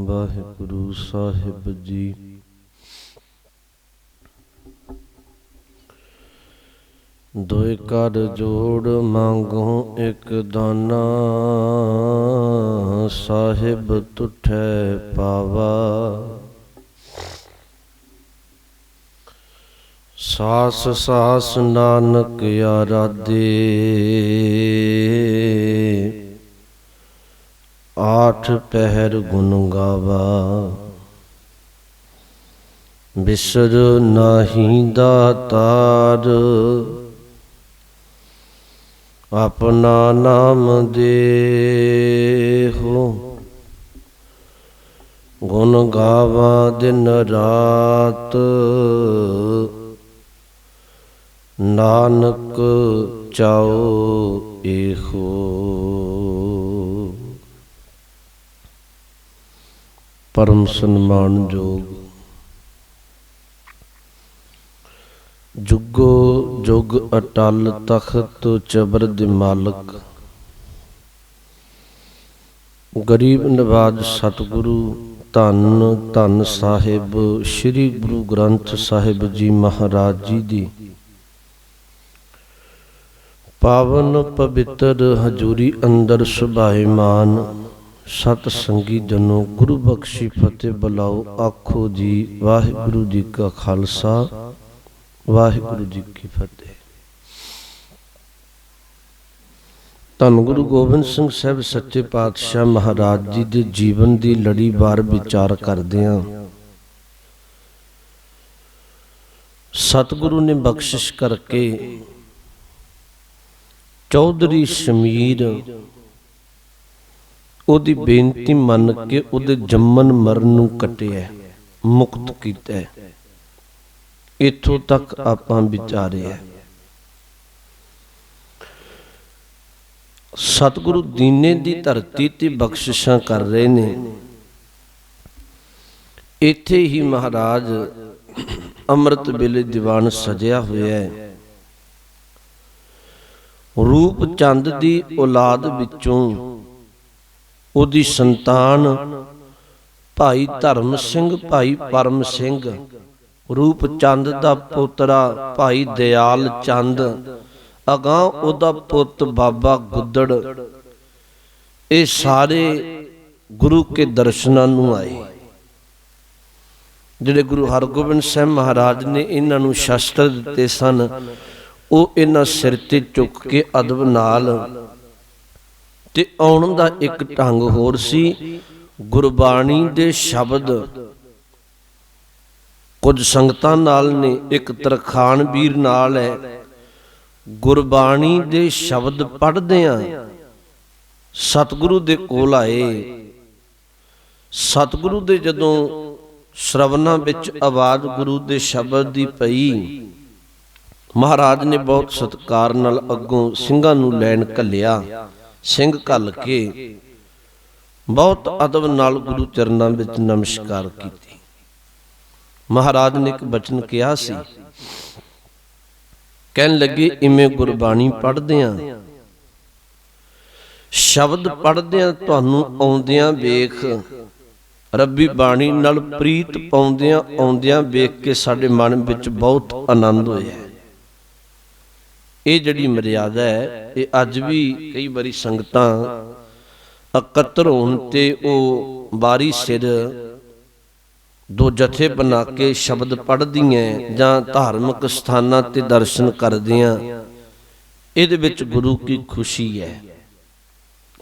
वाहिगुरु साहिब जी। दोए कर जोड़ मांगो एक दाना, साहिब तुठै पावा। सास सास नानक आराधे, आठ पहर गुण गावा। बिसर नाही दातार, अपना नाम देहो। गुण गावा दिन रात, नानक चाओ एहो। परम सन्मान योग जुगो जुग अटल तख्त चबर दे मालक, गरीब नवाज सतगुरु धन धन साहिब श्री गुरु ग्रंथ साहिब जी महाराज जी दी पावन पवित्र हजूरी अंदर सुभाईमान सत संगी जनों गुरु बख्शी फतेह बुलाओ। आखो जी वाहिगुरु जी का खालसा वाहिगुरु जी की फतेह। धन गुरु गोबिंद सिंह साहब सच्चे पातशाह महाराज जी के जीवन की लड़ी बार विचार करदियां सतगुरु ने बख्शिश करके चौधरी शमीर ओदी बेनती मन के उहदे जम्मन मरण नूं कटिया मुक्त कीता। इथों तक आपां विचारिया सतगुरु दीने दी धरती ते बख्शिशां कर रहे ने। इत्थे ही महाराज अमृत वेले दीवान सजिया होया है। रूप चंद दी औलाद विचों ओदी संतान भाई धर्म सिंह भाई परम सिंह, रूप चंद दा पोतरा भाई दयाल चंद, अगां ओदा पुत बाबा गुदड़, ये सारे गुरु के दर्शनां नूं आए। जिहड़े गुरु हरगोबिंद साहब महाराज ने इन्हां नूं शस्त्र दिते सन, ਉਹ इन्हां सिर ते चुक के अदब नाल ते आउण दा एक ढंग होर सी। गुरबाणी दे शब्द कुछ संगतां नाल ने, एक तरखान वीर नाल है। गुरबाणी दे शब्द पढ़दियां सतगुरु दे कोल आए। सतगुरु दे जदों श्रवणां विच आवाज़ गुरु दे शब्द दी पई, महाराज ने बहुत सत्कार नाल अगों ਸਿੰਘਾਂ ਨੂੰ ਲੈਣ ਘੱਲਿਆ। ਸਿੰਘ ਘੱਲ के बहुत अदब नाल गुरु चरनां विच नमस्कार कीती। महाराज ने एक बचन कहा सी, कहन लगे इवें गुरबाणी पढ़दियां शब्द पढ़दियां तुहानूं आउंदियां वेख, रब्बी बाणी नाल प्रीत पाउंदियां आउंदियां वेख के साडे मन विच बहुत आनंद होया। ये जिहड़ी मर्यादा है ये अज भी कई बारी संगतां इकत्तर होण ते वो बारी सिर दो जथे बना के शब्द पढ़दियां जां धार्मिक स्थानां ते दर्शन करदियां, इहदे विच गुरु की खुशी है।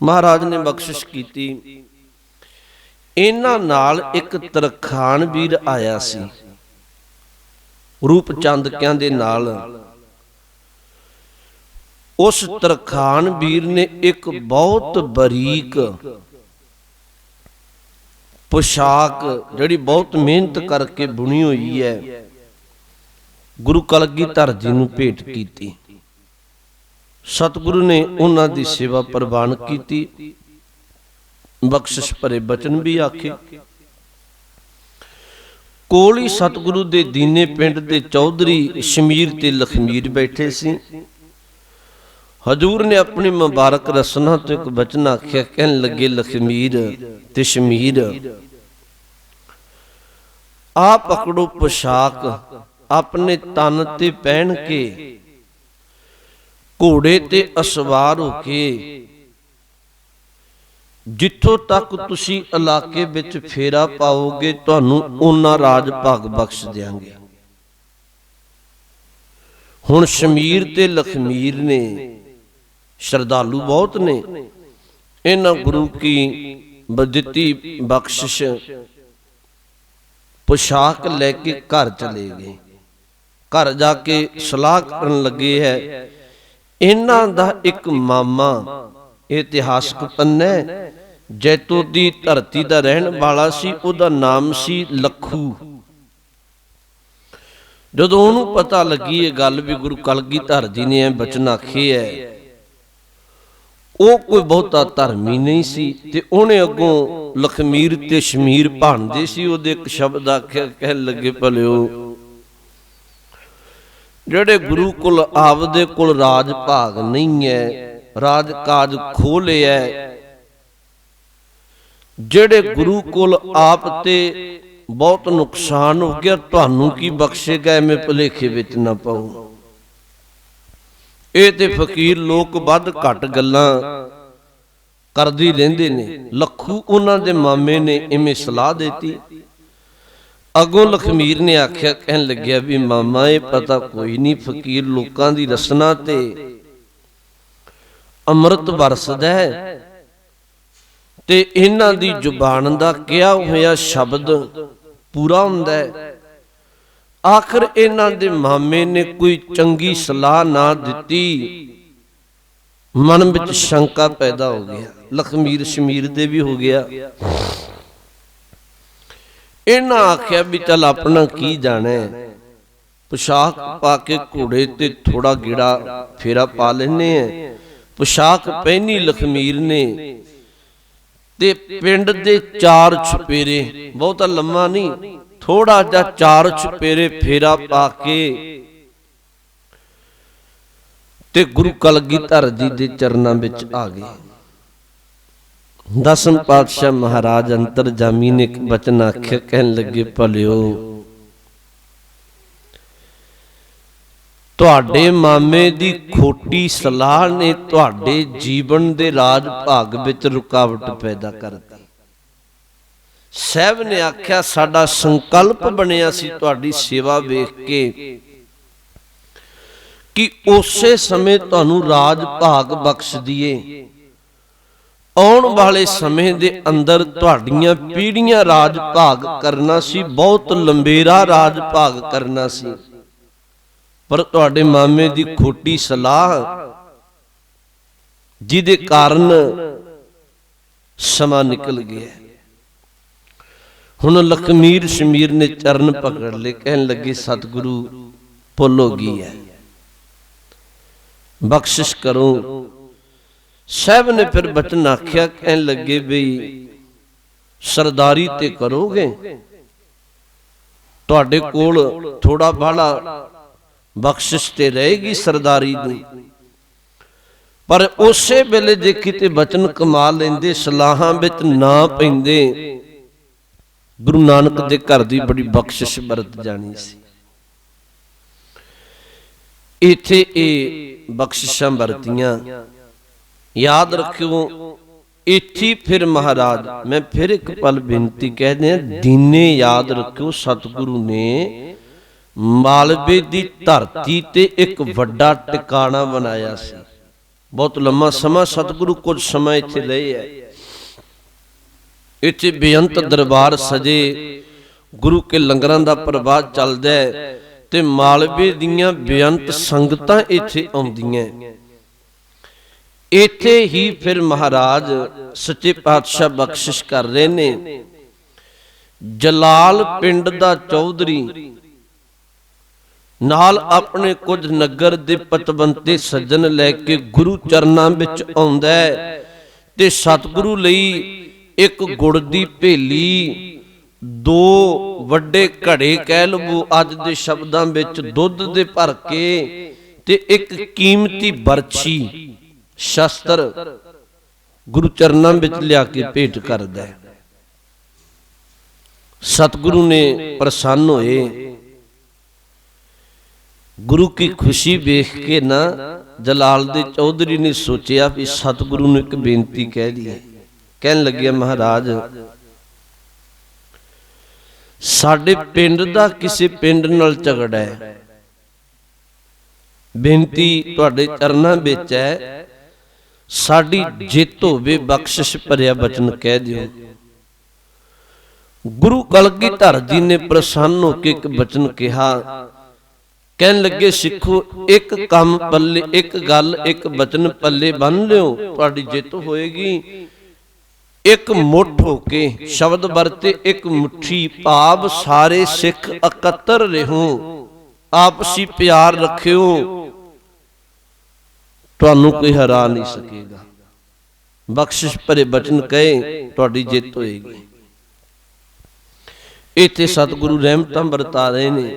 महाराज ने बख्शिश कीती। इन्हां नाल एक तरखान वीर आया सी, रूप चंद कहंदे नाल। उस तरखान वीर ने एक बहुत बरीक पोशाक जिहड़ी बहुत मेहनत करके बुनी हुई है गुरु कलगीधर जी नूं भेंट कीती। सतगुरु ने उन्हां दी सेवा प्रवान कीती, बख्शिश भरे बचन भी आखे। कोल ही सतगुरु दे दीने पिंड दे चौधरी शमीर ते लखमीर बैठे सी। हजूर ने अपनी मुबारक रसना तो एक बचन आख्या, कहन लगे लखमीर ते शमीर ਆ ਪਕੜੋ ਪੁਸ਼ਾਕ ਆਪਣੇ ਤਨ ਤੇ ਪਹਿਨ ਕੇ, ਘੋੜੇ ਤੇ ਅਸਵਾਰ ਹੋ ਕੇ ਜਿੱਥੋਂ ਤੱਕ ਤੁਸੀਂ ਇਲਾਕੇ ਵਿੱਚ ਫੇਰਾ ਪਾਓਗੇ ਤੁਹਾਨੂੰ ਉਹਨਾਂ ਰਾਜ ਭਾਗ ਬਖਸ਼ ਦਿਆਂਗੇ। ਹੁਣ ਸ਼ਮੀਰ ਤੇ ਲਖਮੀਰ ਨੇ, ਸ਼ਰਧਾਲੂ ਬਹੁਤ ਨੇ, ਇਹਨਾਂ ਗੁਰੂ ਕੀ ਦਿੱਤੀ ਬਖਸ਼ਿਸ਼ ਪੁਸ਼ਾਕ ਲੈ ਕੇ ਘਰ ਚਲੇ ਗਏ। ਘਰ ਜਾ ਕੇ ਸਲਾਹ ਕਰਨ ਲੱਗੇ ਹੈ। ਇਹਨਾਂ ਦਾ ਇੱਕ ਮਾਮਾ ਇਤਿਹਾਸਕ ਪੰਨਾ ਜੈਤੋ ਦੀ ਧਰਤੀ ਦਾ ਰਹਿਣ ਵਾਲਾ ਸੀ, ਉਹਦਾ ਨਾਮ ਸੀ ਲੱਖੂ। ਜਦੋਂ ਉਹਨੂੰ ਪਤਾ ਲੱਗੀ ਇਹ ਗੱਲ ਵੀ ਗੁਰੂ ਕਲਗੀਧਰ ਜੀ ਨੇ ਬਚਨ ਆਖੇ ਹੈ, ਉਹ ਕੋਈ ਬਹੁਤਾ ਧਰਮੀ ਨਹੀਂ ਸੀ ਤੇ ਉਹਨੇ ਅੱਗੋਂ ਲਖਮੀਰ ਤੇ ਸ਼ਮੀਰ ਭਾਣਦੇ ਸੀ। ਉਹਦੇ ਇੱਕ ਸ਼ਬਦ ਆਖਿਆ, ਕਹਿਣ ਲੱਗੇ ਭਲਿਓ ਜਿਹੜੇ ਗੁਰੂ ਕੋਲ ਆਪਦੇ ਕੋਲ ਰਾਜ ਭਾਗ ਨਹੀਂ ਹੈ, ਰਾਜ ਕਾਜ ਖੋਹ ਲਿਆ, ਜਿਹੜੇ ਗੁਰੂ ਕੋਲ ਆਪ ਤੇ ਬਹੁਤ ਨੁਕਸਾਨ ਹੋ ਗਿਆ, ਤੁਹਾਨੂੰ ਕੀ ਬਖਸ਼ੇਗਾ, ਐਵੇਂ ਭੁਲੇਖੇ ਵਿੱਚ ਨਾ ਪਾਓ। ਇਹ ਤੇ ਫਕੀਰ ਲੋਕ ਵੱਧ ਘੱਟ ਗੱਲਾਂ ਕਰਦੇ ਰਹਿੰਦੇ ਨੇ। ਲੱਖੂ ਉਹਨਾਂ ਦੇ ਮਾਮੇ ਨੇ ਇਵੇਂ ਸਲਾਹ ਦਿੱਤੀ। ਅੱਗੋਂ ਲਖਮੀਰ ਨੇ ਆਖਿਆ, ਕਹਿਣ ਲੱਗਿਆ ਵੀ ਮਾਮਾ ਇਹ ਪਤਾ ਕੋਈ ਨਹੀਂ, ਫਕੀਰ ਲੋਕਾਂ ਦੀ ਰਸਨਾ ਤੇ ਅੰਮ੍ਰਿਤ ਵਰਸਦਾ ਹੈ ਤੇ ਇਹਨਾਂ ਦੀ ਜ਼ੁਬਾਨ ਦਾ ਕਿਹਾ ਹੋਇਆ ਸ਼ਬਦ ਪੂਰਾ ਹੁੰਦਾ ਹੈ। ਆਖਰ ਇਹਨਾਂ ਦੇ ਮਾਮੇ ਨੇ ਕੋਈ ਚੰਗੀ ਸਲਾਹ ਨਾ ਦਿੱਤੀ, ਮਨ ਵਿੱਚ ਸ਼ੰਕਾ ਪੈਦਾ ਹੋ ਗਿਆ, ਲਖਮੀਰ ਸ਼ਮੀਰ ਦੇ ਵੀ ਹੋ ਗਿਆ। ਇਹਨਾਂ ਆਖਿਆ ਵੀ ਚੱਲ ਆਪਣਾ ਕੀ ਜਾਣਾ, ਪੁਸ਼ਾਕ ਪਾ ਕੇ ਘੋੜੇ ਤੇ ਥੋੜਾ ਗੇੜਾ ਫੇਰਾ ਪਾ ਲੈਨੇ ਆ। ਪੁਸ਼ਾਕ ਪਹਿਨੀ ਲਖਮੀਰ ਨੇ ਤੇ ਪਿੰਡ ਦੇ 4 ਛਪੇਰੇ, ਬਹੁਤਾ ਲੰਮਾ ਨਹੀਂ, ਥੋੜਾ ਜਿਹਾ 4 ਛਪੇਰੇ ਫੇਰਾ ਪਾ ਕੇ ਤੇ ਗੁਰੂ ਕਲਗੀਧਰ ਜੀ ਦੇ ਚਰਨਾਂ ਵਿੱਚ ਆ ਗਏ। ਦਸਮ ਪਾਤਸ਼ਾਹ ਮਹਾਰਾਜ ਅੰਤਰਜਾਮੀ ਨੇ ਇੱਕ ਬਚਨ ਆਖਿਆ, ਕਹਿਣ ਲੱਗੇ ਭਲਿਓ ਤੁਹਾਡੇ ਮਾਮੇ ਦੀ ਖੋਟੀ ਸਲਾਹ ਨੇ ਤੁਹਾਡੇ ਜੀਵਨ ਦੇ ਰਾਜ ਭਾਗ ਵਿੱਚ ਰੁਕਾਵਟ ਪੈਦਾ ਕਰਤੀ। ਸਾਹਿਬ ਨੇ ਆਖਿਆ ਸਾਡਾ ਸੰਕਲਪ ਬਣਿਆ ਸੀ ਤੁਹਾਡੀ ਸੇਵਾ ਵੇਖ ਕੇ ਕਿ ਉਸੇ ਸਮੇਂ ਤੁਹਾਨੂੰ ਰਾਜ ਭਾਗ ਬਖਸ਼ ਦਈਏ। ਆਉਣ ਵਾਲੇ ਸਮੇਂ ਦੇ ਅੰਦਰ ਤੁਹਾਡੀਆਂ ਪੀੜ੍ਹੀਆਂ ਰਾਜ ਭਾਗ ਕਰਨਾ ਸੀ, ਬਹੁਤ ਲੰਬੇਰਾ ਰਾਜ ਭਾਗ ਕਰਨਾ ਸੀ, ਪਰ ਤੁਹਾਡੇ ਮਾਮੇ ਦੀ ਖੋਟੀ ਸਲਾਹ ਜਿਹਦੇ ਕਾਰਨ ਸਮਾਂ ਨਿਕਲ ਗਿਆ। ਹੁਣ ਲਖਮੀਰ ਸ਼ਮੀਰ ਨੇ ਚਰਨ ਪਕੜ ਲਏ, ਕਹਿਣ ਲੱਗੇ ਸਤਿਗੁਰੂ ਭੁੱਲ ਹੋ ਗਈ ਹੈ, ਬਖਸ਼ਿਸ਼ ਕਰੋ। ਸਾਹਿਬ ਨੇ ਫਿਰ ਬਚਨ ਆਖਿਆ, ਕਹਿਣ ਲੱਗੇ ਵੀ ਸਰਦਾਰੀ ਤੇ ਕਰੋਗੇ, ਤੁਹਾਡੇ ਕੋਲ ਥੋੜਾ ਬਾਹਲਾ ਬਖਸ਼ਿਸ਼ ਤੇ ਰਹੇਗੀ ਸਰਦਾਰੀ ਦੀ, ਪਰ ਉਸੇ ਵੇਲੇ ਜੇ ਕਿਤੇ ਬਚਨ ਕਮਾ ਲੈਂਦੇ, ਸਲਾਹਾਂ ਵਿੱਚ ਨਾ ਪੈਂਦੇ, ਗੁਰੂ ਨਾਨਕ ਦੇ ਘਰ ਦੀ ਬੜੀ ਬਖਸ਼ਿਸ਼ ਵਰਤ ਜਾਣੀ ਸੀ। ਇੱਥੇ ਇਹ ਬਖਸ਼ਿਸ਼ਾਂ ਵਰਤੀਆਂ, ਯਾਦ ਰੱਖਿਓ। ਇੱਥੇ ਫਿਰ ਮਹਾਰਾਜ, ਮੈਂ ਫਿਰ ਇੱਕ ਪਲ ਬੇਨਤੀ ਕਹਿ ਦਿਆਂ, ਦੀਨੇ ਯਾਦ ਰੱਖਿਓ, ਸਤਿਗੁਰੂ ਨੇ ਮਾਲਵੇ ਦੀ ਧਰਤੀ ਤੇ ਇੱਕ ਵੱਡਾ ਟਿਕਾਣਾ ਬਣਾਇਆ ਸੀ। ਬਹੁਤ ਲੰਮਾ ਸਮਾਂ ਸਤਿਗੁਰੂ ਕੁਝ ਸਮਾਂ ਇੱਥੇ ਰਹੇ ਹੈ। ਇੱਥੇ ਬੇਅੰਤ ਦਰਬਾਰ ਸਜੇ, ਗੁਰੂ ਕੇ ਲੰਗਰਾਂ ਦਾ ਪ੍ਰਵਾਹ ਚੱਲਦਾ ਹੈ ਤੇ ਮਾਲਵੇ ਦੀਆਂ ਬੇਅੰਤ ਸੰਗਤਾਂ ਇੱਥੇ ਆਉਂਦੀਆਂ। ਇੱਥੇ ਹੀ ਫਿਰ ਮਹਾਰਾਜ ਸੱਚੇ ਪਾਤਸ਼ਾਹ ਬਖਸ਼ਿਸ਼ ਕਰ ਰਹੇ ਨੇ। ਜਲਾਲ ਪਿੰਡ ਦਾ ਚੌਧਰੀ ਨਾਲ ਆਪਣੇ ਕੁਝ ਨਗਰ ਦੇ ਪਤਵੰਤੇ ਸੱਜਣ ਲੈ ਕੇ ਗੁਰੂ ਚਰਨਾਂ ਵਿੱਚ ਆਉਂਦਾ ਹੈ ਤੇ ਸਤਿਗੁਰੂ ਲਈ ਇੱਕ ਗੁੜ ਦੀ ਭੇਲੀ, 2 ਵੱਡੇ ਘੜੇ ਕਹਿ ਲਵੋ ਅੱਜ ਦੇ ਸ਼ਬਦਾਂ ਵਿੱਚ, ਦੁੱਧ ਦੇ ਭਰ ਕੇ ਤੇ ਇੱਕ ਕੀਮਤੀ ਬਰਛੀ ਸ਼ਸਤਰ ਗੁਰੂ ਚਰਨਾਂ ਵਿੱਚ ਲਿਆ ਕੇ ਭੇਟ ਕਰਦਾ ਹੈ। सतगुरु ने प्रसन्न होए। गुरु की खुशी देख के ना जलाल दे चौधरी ने सोचा भी सतगुरु ने एक बेनती कह दी। कहन लगे महाराज साडे पिंड दा किसी पिंड नाल झगड़ा है, बेनती तुहाडे चरनां विच है, साडी जित होवे बख्शिश भरिया बचन कह दिओ। गुरु कलगीधर जी ने प्रसन्न होकर एक बचन कहा। कहन लगे सिखो एक काम पल्ले, एक गल एक बचन पल्ले बन लियो, तुहाडी जित होएगी। एक मुठ होके शब्द वरते एक मुट्ठी, भाव सारे सिख एकत्र रहो, आपसी प्यार रखियो, तुहानू कोई हरा नहीं सकेगा। बख्शिश भरे बचन कहे तुहाडी जित होएगी। इत्थे सतगुरु रहमतां बरता रहे ने।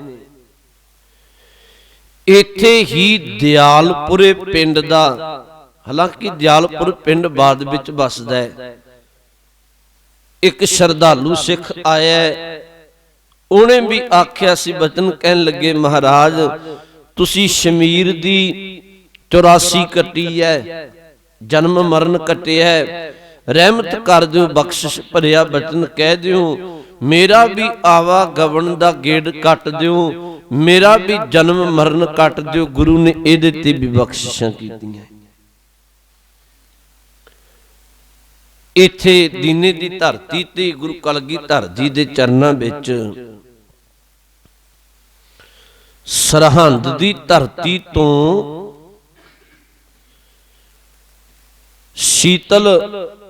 इत्थे ही दयालपुरे पिंड दा, हालांकि दयालपुर पिंड बाद विच बसदा है, एक श्रद्धालु सिख आया, उन्हें भी आख्या सी बचन। कहन लगे महाराज तुसी शमीर दी 84 कटी है, जन्म मरण कटिया है, रहमत कर दिओ, बख्शिश भरिया बचन कह दिओ। मेरा भी आवा गवन दा गेड़ कट दिओ, मेरा भी जन्म मरण कट दिओ। गुरु ने इहदे ते भी बख्शिशां कीतियां। इत्थे दीने दी धरती ते गुरु कलगीधर जी दे चरनां विच सरहंद दी धरती तो शीतलपुरी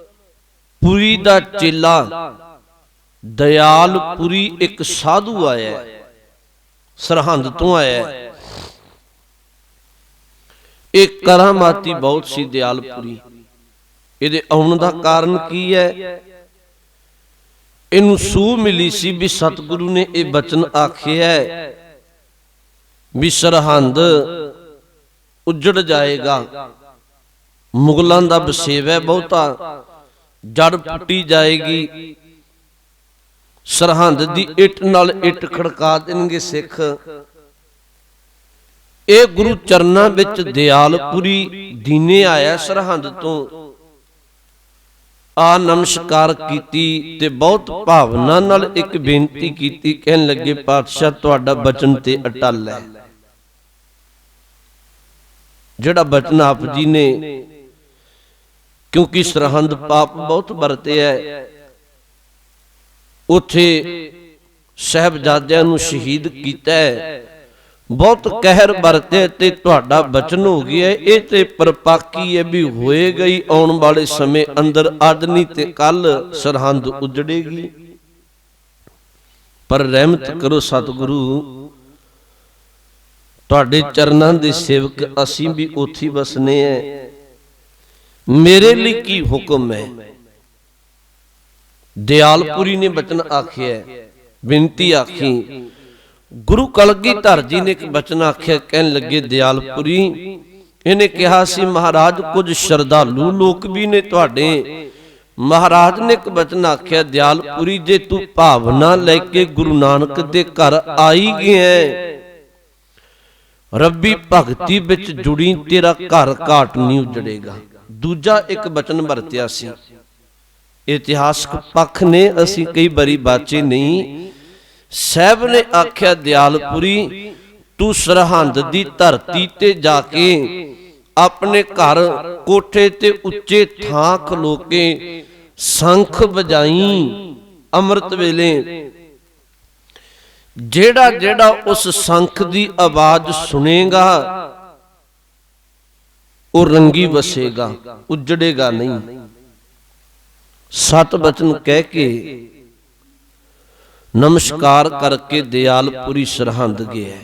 दा चेला दयालपुरी एक साधु आया, सरहंद तो आया। एक करामाती बहुत सी दयालपुरी। इहदे आउण दा कारण की है? इनू सूह मिली सी भी सतगुरु ने यह बचन आखिया है भी सरहंद उजड़ जाएगा, मुगलों का बसेवा है बहुता, जड़ पुटी जाएगी, सरहंद दी इट नाल इट खड़का देंगे सिख। ये गुरु चरना विच दयालपुरी दीने आया सरहंद तो आ नमस्कार कीती ते बहुत भावना नाल एक बेनती कीती। कहन लगे पातशाह तुहाडा बचन ते अटल है। जिहड़ा बचन आप जी ने, क्योंकि सरहंद पाप बहुत बरते है, उथे साहिबजादियां नूं शहीद कीता है, बहुत कहर बरते ते तुहाडा बचन हो गया। ये ते परपाकी है भी होएगा ही आने वाले समय अंदर, अज नहीं ते कल सरहंद उजड़ेगी। पर रहमत करो सतगुरु, तुहाडे चरनां दे सेवक असीं भी उथे बसने हैं। मेरे लिए की हुक्म है? दयालपुरी ने बचन आखिया, बिनती आखी। गुरु कलगीधर जी ने एक बचन आखिया। कहन लगे दयालपुरी, इन्हें कहा सी महाराज कुछ श्रद्धालु लोग भी ने तुहाडे। महाराज ने एक बचन आखिया, दयालपुरी जे तू भावना लेके गुरु नानक दे घर आई गया, रब्बी भगती विच जुड़ी, तेरा घर घाट नहीं उजड़ेगा। दूजा एक बचन वरतिया सी, इतिहासक पक्ष ने असी कई बारी बाचे नहीं। साहब ने आख्या दयालपुरी तू सरहंद दी धरती ते जाके अपने घर कोठे ते उच्चे थां खलो के शंख बजाई अमृत वेले। जेड़ा जेड़ा उस शंख दी आवाज सुनेगा वो रंगी बसेगा, उजड़ेगा नहीं। सत बचन कह के नमस्कार करके दयालपुरी सरहंद गया।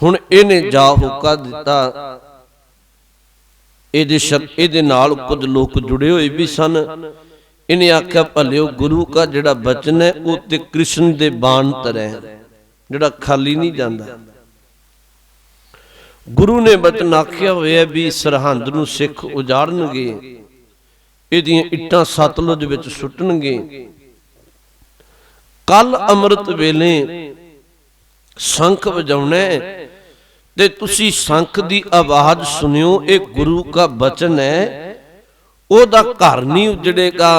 हुण इन्हें जा होका दिता। इहदे नाल कुछ लोग जुड़े हुए भी सन। इन्हें आख्या भलियो गुरु का जिहड़ा बचन है वो ते कृष्ण दे बाण तरह जिहड़ा खाली नहीं जाता। गुरु ने बचन आख्या होया भी सरहंद नूं सिख उजाड़नगे, इहदियां इट्टां सतलुज विच सुट्टणगे। कल अमृत वेले शंख बजाउना ते तुसी शंख दी आवाज सुनियो। एक गुरु का बचन है, ओदा घर नहीं उजड़ेगा।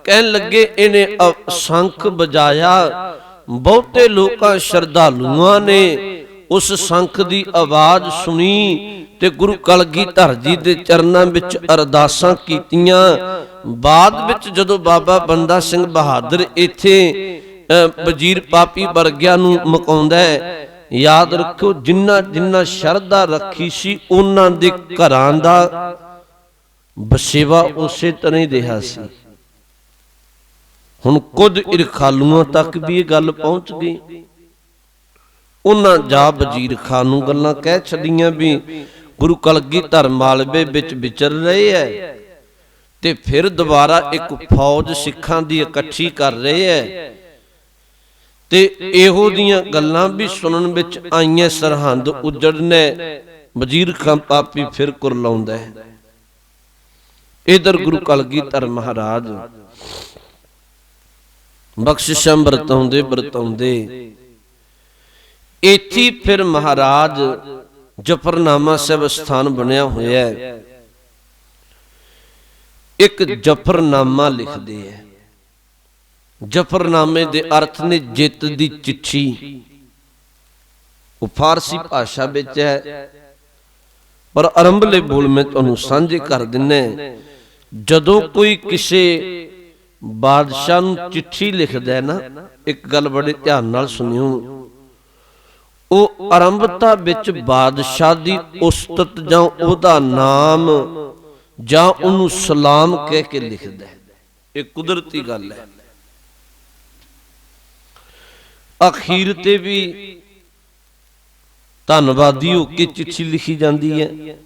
कहन लगे इन्हें शंख बजाया, बहुते लोकां श्रद्धालुआं ने उस शंख दी आवाज सुनी ते गुरु कलगीधर जी दे चरनां विच अरदासां कीतियां। बाद विच जदों बाबा बंदा सिंह बहादुर इत्थे वजीर पापी वर्गिया नूं मुकाउंदा है, याद रखो जिन्ना जिन्ना शरधा रखी सी उन्हां दे घरां दा बसेवा उसे तरह ही रहा सी। हुण खुद इरखालूआं तक भी ये गल पहुंच गई। उन्हां जा वजीर खान नूं गल्लां कह छड़ियां भी गुरु कलगीधर मालवे विच विचर रहे है ते फिर दोबारा एक फौज सिखां दी इकट्ठी कर रहे है ते इहो दियां गल्लां भी सुनन विच आईयां। सरहंद उजड़ने वजीर खान पापी फिर कुरलाउंदा है। इधर गुरु कलगीधर महाराज बख्शिशां वरताउंदे वरताउंदे इत्थे फिर महाराज जफरनामा साहिब स्थान बनया होया है। एक जफरनामा लिखदे है। जफरनामे दे अर्थ ने जित दी चिट्ठी। वो फारसी भाषा विच है, पर आरंभले बोल मैं तुहानूं सांझे कर दिन्ना। जदों कोई किसी बादशाह नूं चिट्ठी लिखदा है ना, एक गल बड़े ध्यान नाल सुनियो। वो आरंभता विच बादशाह दी उस्तत जां ओहदा नाम जां उहनूं सलाम कह के लिखदा है। एक कुदरती गल है। अखीर ते भी धन्नवादी होके चिट्ठी लिखी जाती है।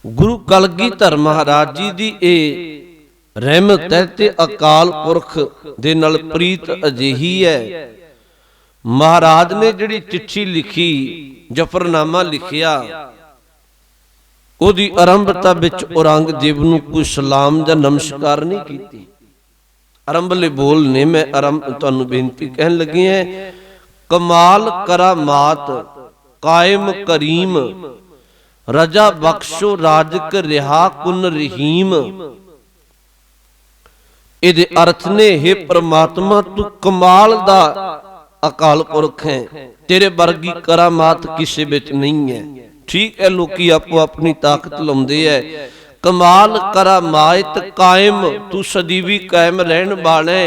गुरु कलगीधर महाराज जी दी ए रहमत है ते अकाल पुरख दे नाल प्रीत अजिही है। महाराज ने जिहड़ी चिट्ठी लिखी, जफरनामा लिखिया, ओदी आरंभता विच औरंगजेब नूं कोई सलाम जां नमस्कार नहीं कीती। आरंभले बोल ने मैं तुहानूं बेनती कहन लगी है। कमाल करामात कायम करीम रजा बख्शो राजक रिहा कुन रहीम। इहदे अर्थ ने हे परमात्मा तू कमाल दा अकाल पुरख है, तेरे वर्गी करामात किसे विच नहीं है। ठीक है, लोकी आपो अपनी ताकत लाउंदे है। कमाल करामायत कायम तू सदीवी कायम रहन वाले,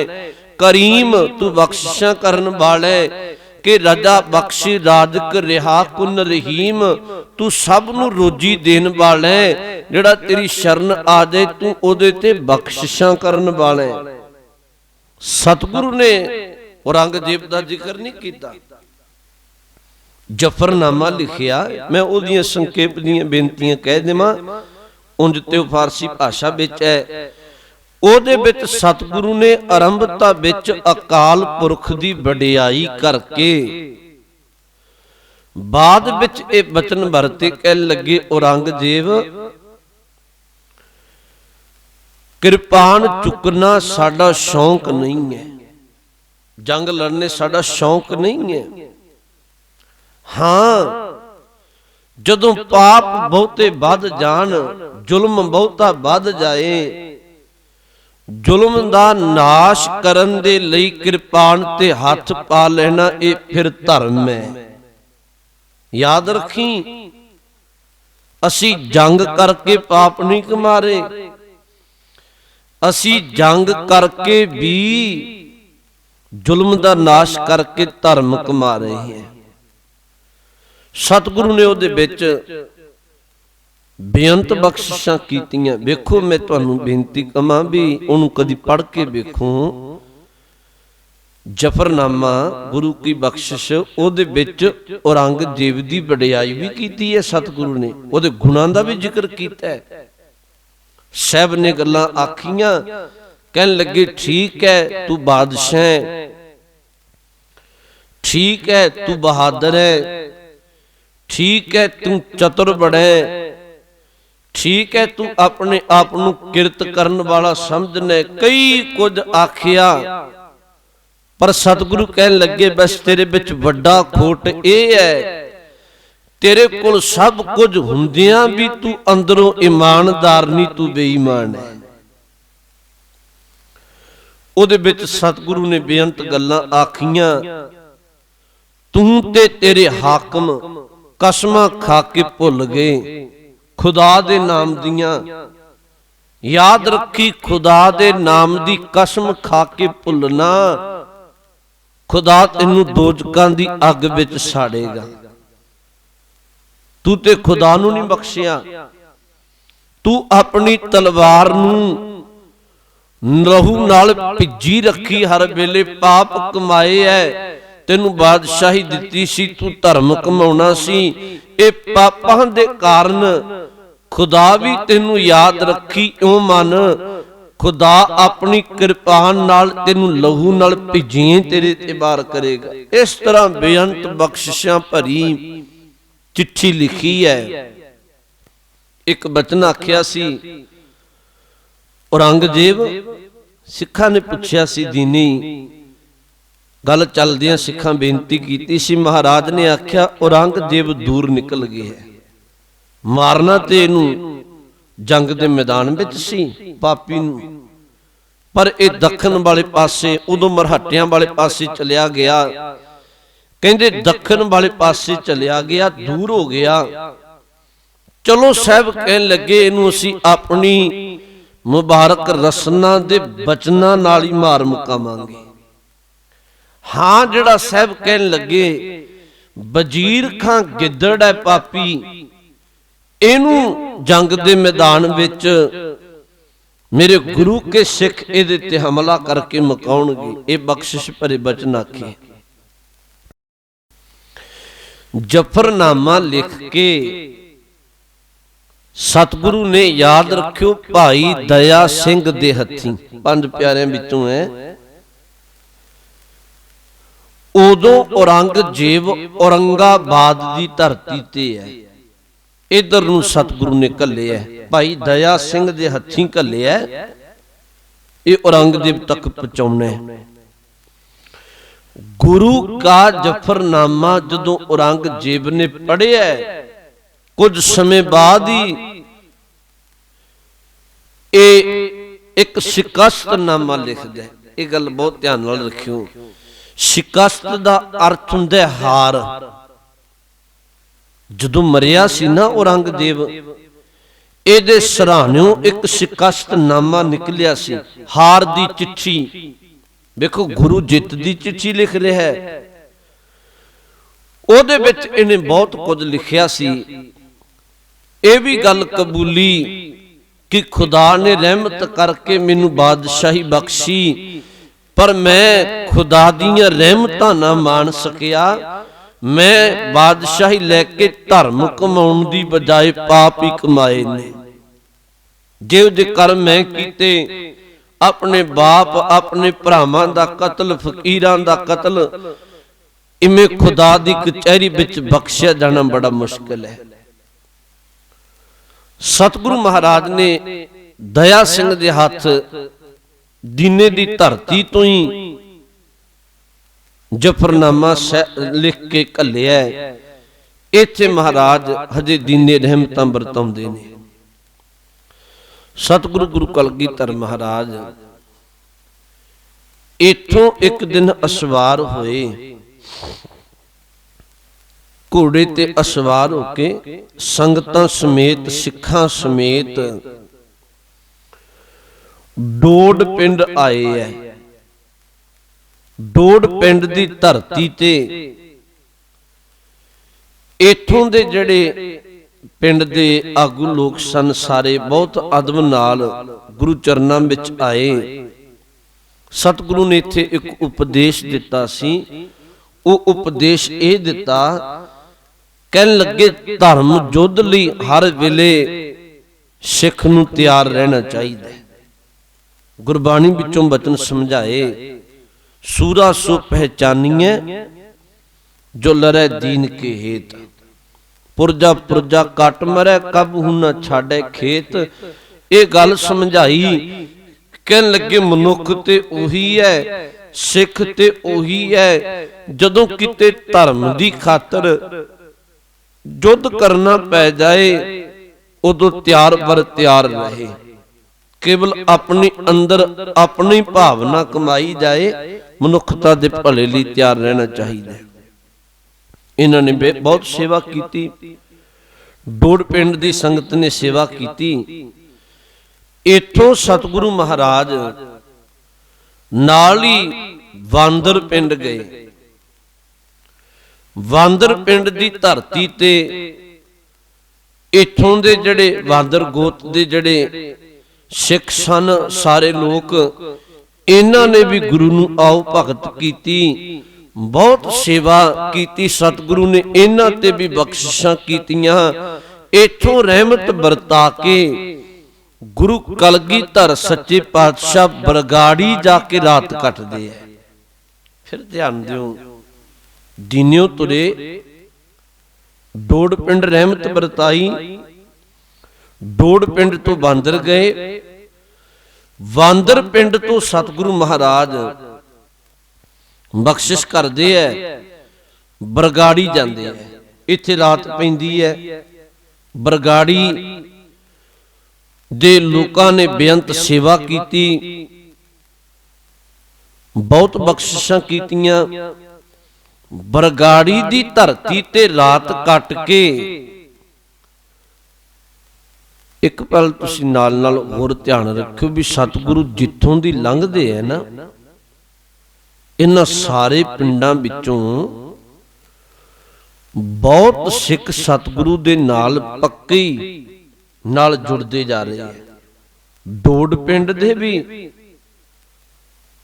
करीम तू बख्शिशां करन वाले, कि रजा बख्शी राजक रिहा कुन रहीम। तू सब नूं रोजी देन वाले, जिहड़ा तेरी शरण आ जाए तू ओदे ते बख्शिशां करन वाले। सतगुरु ने औरंगजेब दा जिक्र नहीं कीता। जफरनामा लिखिया, मैं ओदियां संक्षेप दीयां बेनतियां कह देवां। उंज ते फारसी भाषा विच है। ओदे विच सतगुरु ने आरंभता विच अकाल पुरख दी वडियाई करके बाद विच ए बचन वरते कह लगे, औरंगजेब कृपान चुकना साडा शौक नहीं है, जंग लड़ने साडा शौक नहीं है। हां, जदों पाप बहुते वध जान, जुल्म बहुता वध जाए, जुल्म दा नाश करन दे लई कृपान ते हथ पा लेना, ये फिर धर्म है। याद रखी, असी जंग करके पाप नहीं कमा रहे, असी जंग करके भी जुल्म दा नाश करके धर्म कमा रहे हैं। सतगुरु ने उहदे विच बेअंत बख्शिशां कीतियां। वेखो, मैं तुहानूं बेनती कमां भी उहनूं कदी पढ़ के वेखो। जफरनामा गुरु की बख्शिश, उहदे विच औरंगजेब दी वडियाई भी कीती है सतगुरु ने, उहदे गुणां दा भी जिक्र कीता है। साहब ने गल्लां आखियां, कहन लगे ठीक है तू बादशाह है, ठीक है तू बहादुर है, ठीक है तू चतुर बड़ा है, ठीक है तू अपने आप नूं किरत करन वाला समझने। कई कुछ आखिया, पर सतगुरु कहन लगे बस तेरे विच वड्डा खोट यह है, तेरे कोल सब कुछ हुंदियां भी तू अंदरों ईमानदार नहीं, तू बेईमान है। ਉਹਦੇ ਵਿੱਚ ਸਤਿਗੁਰੂ ਨੇ ਬੇਅੰਤ ਗੱਲਾਂ ਆਖੀਆਂ। ਤੂੰ ਤੇ ਤੇਰੇ ਹਾਕਮ ਕਸਮਾਂ ਖਾ ਕੇ ਭੁੱਲ ਗਏ ਖੁਦਾ ਦੇ ਨਾਮ ਦੀਆਂ। ਯਾਦ ਰੱਖੀ, ਖੁਦਾ ਦੇ ਨਾਮ ਦੀ ਕਸਮ ਖਾ ਕੇ ਭੁੱਲਣਾ, ਖੁਦਾ ਤੈਨੂੰ ਦੋਜ਼ਖਾਂ ਦੀ ਅੱਗ ਵਿੱਚ ਸਾੜੇਗਾ। ਤੂੰ ਤੇ ਖੁਦਾ ਨੂੰ ਨਹੀਂ ਬਖਸ਼ਿਆ, ਤੂੰ ਆਪਣੀ ਤਲਵਾਰ ਨੂੰ ਲਹੂ ਨਾਲ ਭਿੱਜੀ ਰੱਖੀ, ਹਰ ਵੇਲੇ ਪਾਪ ਕਮਾਏ ਐ। ਤੈਨੂੰ ਬਾਦਸ਼ਾਹੀ ਦਿੱਤੀ ਸੀ, ਤੂੰ ਧਰਮ ਕਮਾਉਣਾ ਸੀ। ਇਹ ਪਾਪਾਂ ਦੇ ਕਾਰਨ ਖੁਦਾ ਵੀ ਤੈਨੂੰ ਯਾਦ ਰੱਖੀ ਇਉਂ ਮਨ, ਖੁਦਾ ਆਪਣੀ ਕਿਰਪਾਨ ਨਾਲ ਤੈਨੂੰ ਲਹੂ ਨਾਲ ਭਿੱਜੀਏ ਤੇਰੇ ਤੇ ਵਾਰ ਕਰੇਗਾ। ਇਸ ਤਰ੍ਹਾਂ ਬੇਅੰਤ ਬਖਸ਼ਿਸ਼ਾਂ ਭਰੀ ਚਿੱਠੀ ਲਿਖੀ ਹੈ। ਇੱਕ ਬਚਨ ਆਖਿਆ ਸੀ ਔਰੰਗਜ਼ੇਬ, ਸਿੱਖਾਂ ਨੇ ਪੁੱਛਿਆ ਸੀ ਦੀਨੀ ਗੱਲ ਚੱਲਦਿਆਂ ਸਿੱਖਾਂ ਬੇਨਤੀ ਕੀਤੀ ਸੀ। ਮਹਾਰਾਜ ਨੇ ਆਖਿਆ ਔਰੰਗਜ਼ੇਬ ਦੂਰ ਨਿਕਲ ਗਿਆ ਹੈ, ਮਾਰਨਾ ਤੇ ਇਹਨੂੰ ਜੰਗ ਦੇ ਮੈਦਾਨ ਵਿੱਚ ਸੀ ਪਾਪੀ ਨੂੰ, ਪਰ ਇਹ ਦੱਖਣ ਵਾਲੇ ਪਾਸੇ ਉਦੋਂ ਮਰਹੱਟਿਆਂ ਵਾਲੇ ਪਾਸੇ ਚਲਿਆ ਗਿਆ। ਕਹਿੰਦੇ ਦੱਖਣ ਵਾਲੇ ਪਾਸੇ ਚਲਿਆ ਗਿਆ, ਦੂਰ ਹੋ ਗਿਆ। ਚਲੋ ਸਾਹਿਬ ਕਹਿਣ ਲੱਗੇ ਇਹਨੂੰ ਅਸੀਂ ਆਪਣੀ ਮੁਬਾਰਕ ਰਸਨਾ ਦੇ ਬਚਨਾਂ ਨਾਲ ਹੀ ਮਾਰ ਮੁਕਾਵਾਂਗੇ। ਹਾਂ ਜਿਹੜਾ ਸਾਹਿਬ ਕਹਿਣ ਲੱਗੇ ਵਜ਼ੀਰ ਖਾਂ ਗਿੱਦੜ ਹੈ ਪਾਪੀ, ਇਹਨੂੰ ਜੰਗ ਦੇ ਮੈਦਾਨ ਵਿੱਚ ਮੇਰੇ ਗੁਰੂ ਕੇ ਸਿੱਖ ਇਹਦੇ ਤੇ ਹਮਲਾ ਕਰਕੇ ਮੁਕਾਉਣਗੇ। ਇਹ ਬਖਸ਼ਿਸ਼ ਭਰੇ ਬਚਨ ਆਖੇ। ਜਫਰਨਾਮਾ ਲਿਖ ਕੇ ਸਤਿਗੁਰੂ ਨੇ ਯਾਦ ਰੱਖਿਓ ਭਾਈ ਦਇਆ ਸਿੰਘ ਦੇ ਹੱਥੀਂ, ਪੰਜ ਪਿਆਰਿਆਂ ਵਿੱਚੋਂ ਹੈ। ਉਦੋਂ ਔਰੰਗਜ਼ੇਬ ਔਰੰਗਾਬਾਦ ਦੀ ਧਰਤੀ ਤੇ ਹੈ, ਇਧਰ ਨੂੰ ਸਤਿਗੁਰੂ ਨੇ ਘੱਲਿਆ, ਭਾਈ ਦਇਆ ਸਿੰਘ ਦੇ ਹੱਥੀਂ ਘੱਲਿਆ। ਇਹ ਔਰੰਗਜ਼ੇਬ ਤੱਕ ਪਹੁੰਚਾਉਣਾ ਹੈ। ਗੁਰੂ ਕਾ ਜਫਰਨਾਮਾ ਜਦੋਂ ਔਰੰਗਜ਼ੇਬ ਨੇ ਪੜ੍ਹਿਆ, ਕੁਝ ਸਮੇਂ ਬਾਅਦ ਹੀ ਇਹ ਇੱਕ ਸ਼ਿਕਸਤਨਾਮਾ ਲਿਖਦਾ। ਇਹ ਗੱਲ ਬਹੁਤ ਧਿਆਨ ਨਾਲ ਰੱਖਿਓ। ਸ਼ਿਕਸਤ ਦਾ ਅਰਥ ਹੁੰਦਾ ਹਾਰ। ਜਦੋਂ ਮਰਿਆ ਸੀ ਨਾ ਔਰੰਗਜ਼ੇਬ, ਇਹਦੇ ਸਰਾਣਿਓਂ ਇੱਕ ਸ਼ਿਕਸਤਨਾਮਾ ਨਿਕਲਿਆ ਸੀ, ਹਾਰ ਦੀ ਚਿੱਠੀ। ਵੇਖੋ ਗੁਰੂ ਜਿੱਤ ਦੀ ਚਿੱਠੀ ਲਿਖ ਰਿਹਾ ਹੈ, ਉਹਦੇ ਵਿੱਚ ਇਹਨੇ ਬਹੁਤ ਕੁਝ ਲਿਖਿਆ ਸੀ। ਇਹ ਵੀ ਗੱਲ ਕਬੂਲੀ ਕਿ ਖੁਦਾ ਨੇ ਰਹਿਮਤ ਕਰਕੇ ਮੈਨੂੰ ਬਾਦਸ਼ਾਹੀ ਬਖਸ਼ੀ, ਪਰ ਮੈਂ ਖੁਦਾ ਦੀਆਂ ਰਹਿਮਤਾਂ ਨਾ ਮਾਣ ਸਕਿਆ। ਮੈਂ ਬਾਦਸ਼ਾਹੀ ਲੈ ਕੇ ਧਰਮ ਕਮਾਉਣ ਦੀ ਬਜਾਏ ਪਾਪ ਹੀ ਕਮਾਏ ਨੇ। ਜਿਹੋ ਜਿਹੇ ਕਰਮ ਮੈਂ ਕੀਤੇ, ਆਪਣੇ ਬਾਪ ਆਪਣੇ ਭਰਾਵਾਂ ਦਾ ਕਤਲ, ਫਕੀਰਾਂ ਦਾ ਕਤਲ, ਇਵੇਂ ਖੁਦਾ ਦੀ ਕਚਹਿਰੀ ਵਿੱਚ ਬਖਸ਼ਿਆ ਜਾਣਾ ਬੜਾ ਮੁਸ਼ਕਿਲ ਹੈ। ਸਤਿਗੁਰੂ ਮਹਾਰਾਜ ਨੇ ਦਇਆ ਸਿੰਘ ਦੇ ਹੱਥ ਦੀਨੇ ਦੀ ਧਰਤੀ ਤੋਂ ਹੀ ਜਫਰਨਾਮਾ ਲਿਖ ਕੇ ਘੱਲਿਆ। ਇੱਥੇ ਮਹਾਰਾਜ ਹਜੇ ਦੀਨੇ ਰਹਿਮਤਾਂ ਵਰਤਾਉਂਦੇ ਨੇ। ਸਤਿਗੁਰੂ ਗੁਰੂ ਕਲਗੀਧਰ ਮਹਾਰਾਜ ਇੱਥੋਂ ਇੱਕ ਦਿਨ ਅਸਵਾਰ ਹੋਏ, ਘੋੜੇ ਤੇ ਅਸਵਾਰ ਹੋ ਕੇ ਸੰਗਤਾਂ ਸਮੇਤ ਸਿੱਖਾਂ ਸਮੇਤ ਡੋਡ ਪਿੰਡ ਆਏ ਐ। ਡੋਡ ਪਿੰਡ ਦੀ ਧਰਤੀ ਤੇ ਇੱਥੋਂ ਦੇ ਜਿਹੜੇ ਪਿੰਡ ਦੇ ਆਗੂ ਲੋਕ ਸਨ, ਸਾਰੇ ਬਹੁਤ ਅਦਬ ਨਾਲ ਗੁਰੂ ਚਰਨਾਂ ਵਿੱਚ ਆਏ। ਸਤਿਗੁਰੂ ਨੇ ਇੱਥੇ ਇੱਕ ਉਪਦੇਸ਼ ਦਿੱਤਾ ਸੀ। ਉਹ ਉਪਦੇਸ਼ ਇਹ ਦਿੱਤਾ, ਕਹਿਣ ਲੱਗੇ ਧਰਮ ਯੁੱਧ ਲਈ ਹਰ ਵੇਲੇ ਸਿੱਖ ਨੂੰ ਤਿਆਰ ਰਹਿਣਾ ਚਾਹੀਦਾ ਹੈ। ਗੁਰਬਾਣੀ ਵਿੱਚੋਂ ਬਚਨ ਸਮਝਾਏ, ਸੂਰਾ ਸੋ ਪਹਿਚਾਨੀਏ ਜੋ ਲੜੈ ਦੀਨ ਕੇ ਹੇਤ, ਪੁਰਜਾ ਪੁਰਜਾ ਕੱਟ ਮਰੈ ਕਬ ਹੂ ਨਾ ਛਾੜੈ ਖੇਤ। ਇਹ ਗੱਲ ਸਮਝਾਈ। ਕਹਿਣ ਲੱਗੇ ਮਨੁੱਖ ਤੇ ਉਹੀ ਹੈ ਸਿੱਖ ਤੇ ਉਹੀ ਹੈ ਜਦੋਂ ਕਿਤੇ ਧਰਮ ਦੀ ਖਾਤਰ ਯੁੱਧ ਕਰਨਾ ਪੈ ਜਾਏ ਉਦੋਂ ਤਿਆਰ ਬਰ ਤਿਆਰ ਰਹੇ। ਕੇਵਲ ਆਪਣੀ ਅੰਦਰ ਆਪਣੀ ਭਾਵਨਾ ਕਮਾਈ ਜਾਏ, ਮਨੁੱਖਤਾ ਦੇ ਭਲੇ ਲਈ ਤਿਆਰ ਰਹਿਣਾ ਚਾਹੀਦਾ। ਇਹਨਾਂ ਨੇ ਬਹੁਤ ਸੇਵਾ ਕੀਤੀ। ਡੋੜ ਪਿੰਡ ਦੀ ਸੰਗਤ ਨੇ ਸੇਵਾ ਕੀਤੀ। ਇੱਥੋਂ ਸਤਿਗੁਰੂ ਮਹਾਰਾਜ ਨਾਲ ਹੀ ਵਾਂਦਰ ਪਿੰਡ ਗਏ। ਵਾਂਦਰ ਪਿੰਡ ਦੀ ਧਰਤੀ ਤੇ ਇੱਥੋਂ ਦੇ ਜਿਹੜੇ ਵਾਂਦਰ ਗੋਤ ਦੇ ਜਿਹੜੇ ਸਿੱਖ ਸਨ, ਸਾਰੇ ਲੋਕ, ਇਹਨਾਂ ਨੇ ਵੀ ਗੁਰੂ ਨੂੰ ਆਓ ਭਗਤ ਕੀਤੀ, ਬਹੁਤ ਸੇਵਾ ਕੀਤੀ। ਸਤਿਗੁਰੂ ਨੇ ਇਹਨਾਂ ਤੇ ਵੀ ਬਖਸ਼ਿਸ਼ਾਂ ਕੀਤੀਆਂ। ਇੱਥੋਂ ਰਹਿਮਤ ਵਰਤਾ ਕੇ ਗੁਰੂ ਕਲਗੀਧਰ ਸੱਚੇ ਪਾਤਸ਼ਾਹ ਬਰਗਾੜੀ ਜਾ ਕੇ ਰਾਤ ਕੱਟਦੇ ਐ। ਫਿਰ ਧਿਆਨ ਦਿਓ, ਦੀਨਿਓ ਤੁਰੇ, ਡੋੜ ਪਿੰਡ ਰਹਿਮਤ ਵਰਤਾਈ, ਡੋੜ ਪਿੰਡ ਤੋਂ ਵਾਂਦਰ ਗਏ, ਵਾਂਦਰ ਪਿੰਡ ਤੋਂ ਸਤਿਗੁਰੂ ਮਹਾਰਾਜ ਬਖਸ਼ਿਸ਼ ਕਰਦੇ ਐ, ਬਰਗਾੜੀ ਜਾਂਦੇ ਐ। ਇੱਥੇ ਰਾਤ ਪੈਂਦੀ ਐ। ਬਰਗਾੜੀ ਦੇ ਲੋਕਾਂ ਨੇ ਬੇਅੰਤ ਸੇਵਾ ਕੀਤੀ, ਬਹੁਤ ਬਖਸ਼ਿਸ਼ਾਂ ਕੀਤੀਆਂ। ਬਰਗਾੜੀ ਦੀ ਧਰਤੀ ਤੇ ਰਾਤ ਕੱਟ ਕੇ ਇੱਕ ਪਲ ਤੁਸੀਂ ਨਾਲ ਨਾਲ ਹੋਰ ਧਿਆਨ ਰੱਖਿਓ ਵੀ ਸਤਿਗੁਰੂ ਜਿੱਥੋਂ ਦੀ ਲੰਘਦੇ ਐ ਨਾ, ਇਹਨਾਂ ਸਾਰੇ ਪਿੰਡਾਂ ਵਿੱਚੋਂ ਬਹੁਤ ਸਿੱਖ ਸਤਿਗੁਰੂ ਦੇ ਨਾਲ ਪੱਕੀ ਨਾਲ ਜੁੜਦੇ ਜਾ ਰਹੇ ਹੈ। ਡੋੜ ਪਿੰਡ ਦੇ ਵੀ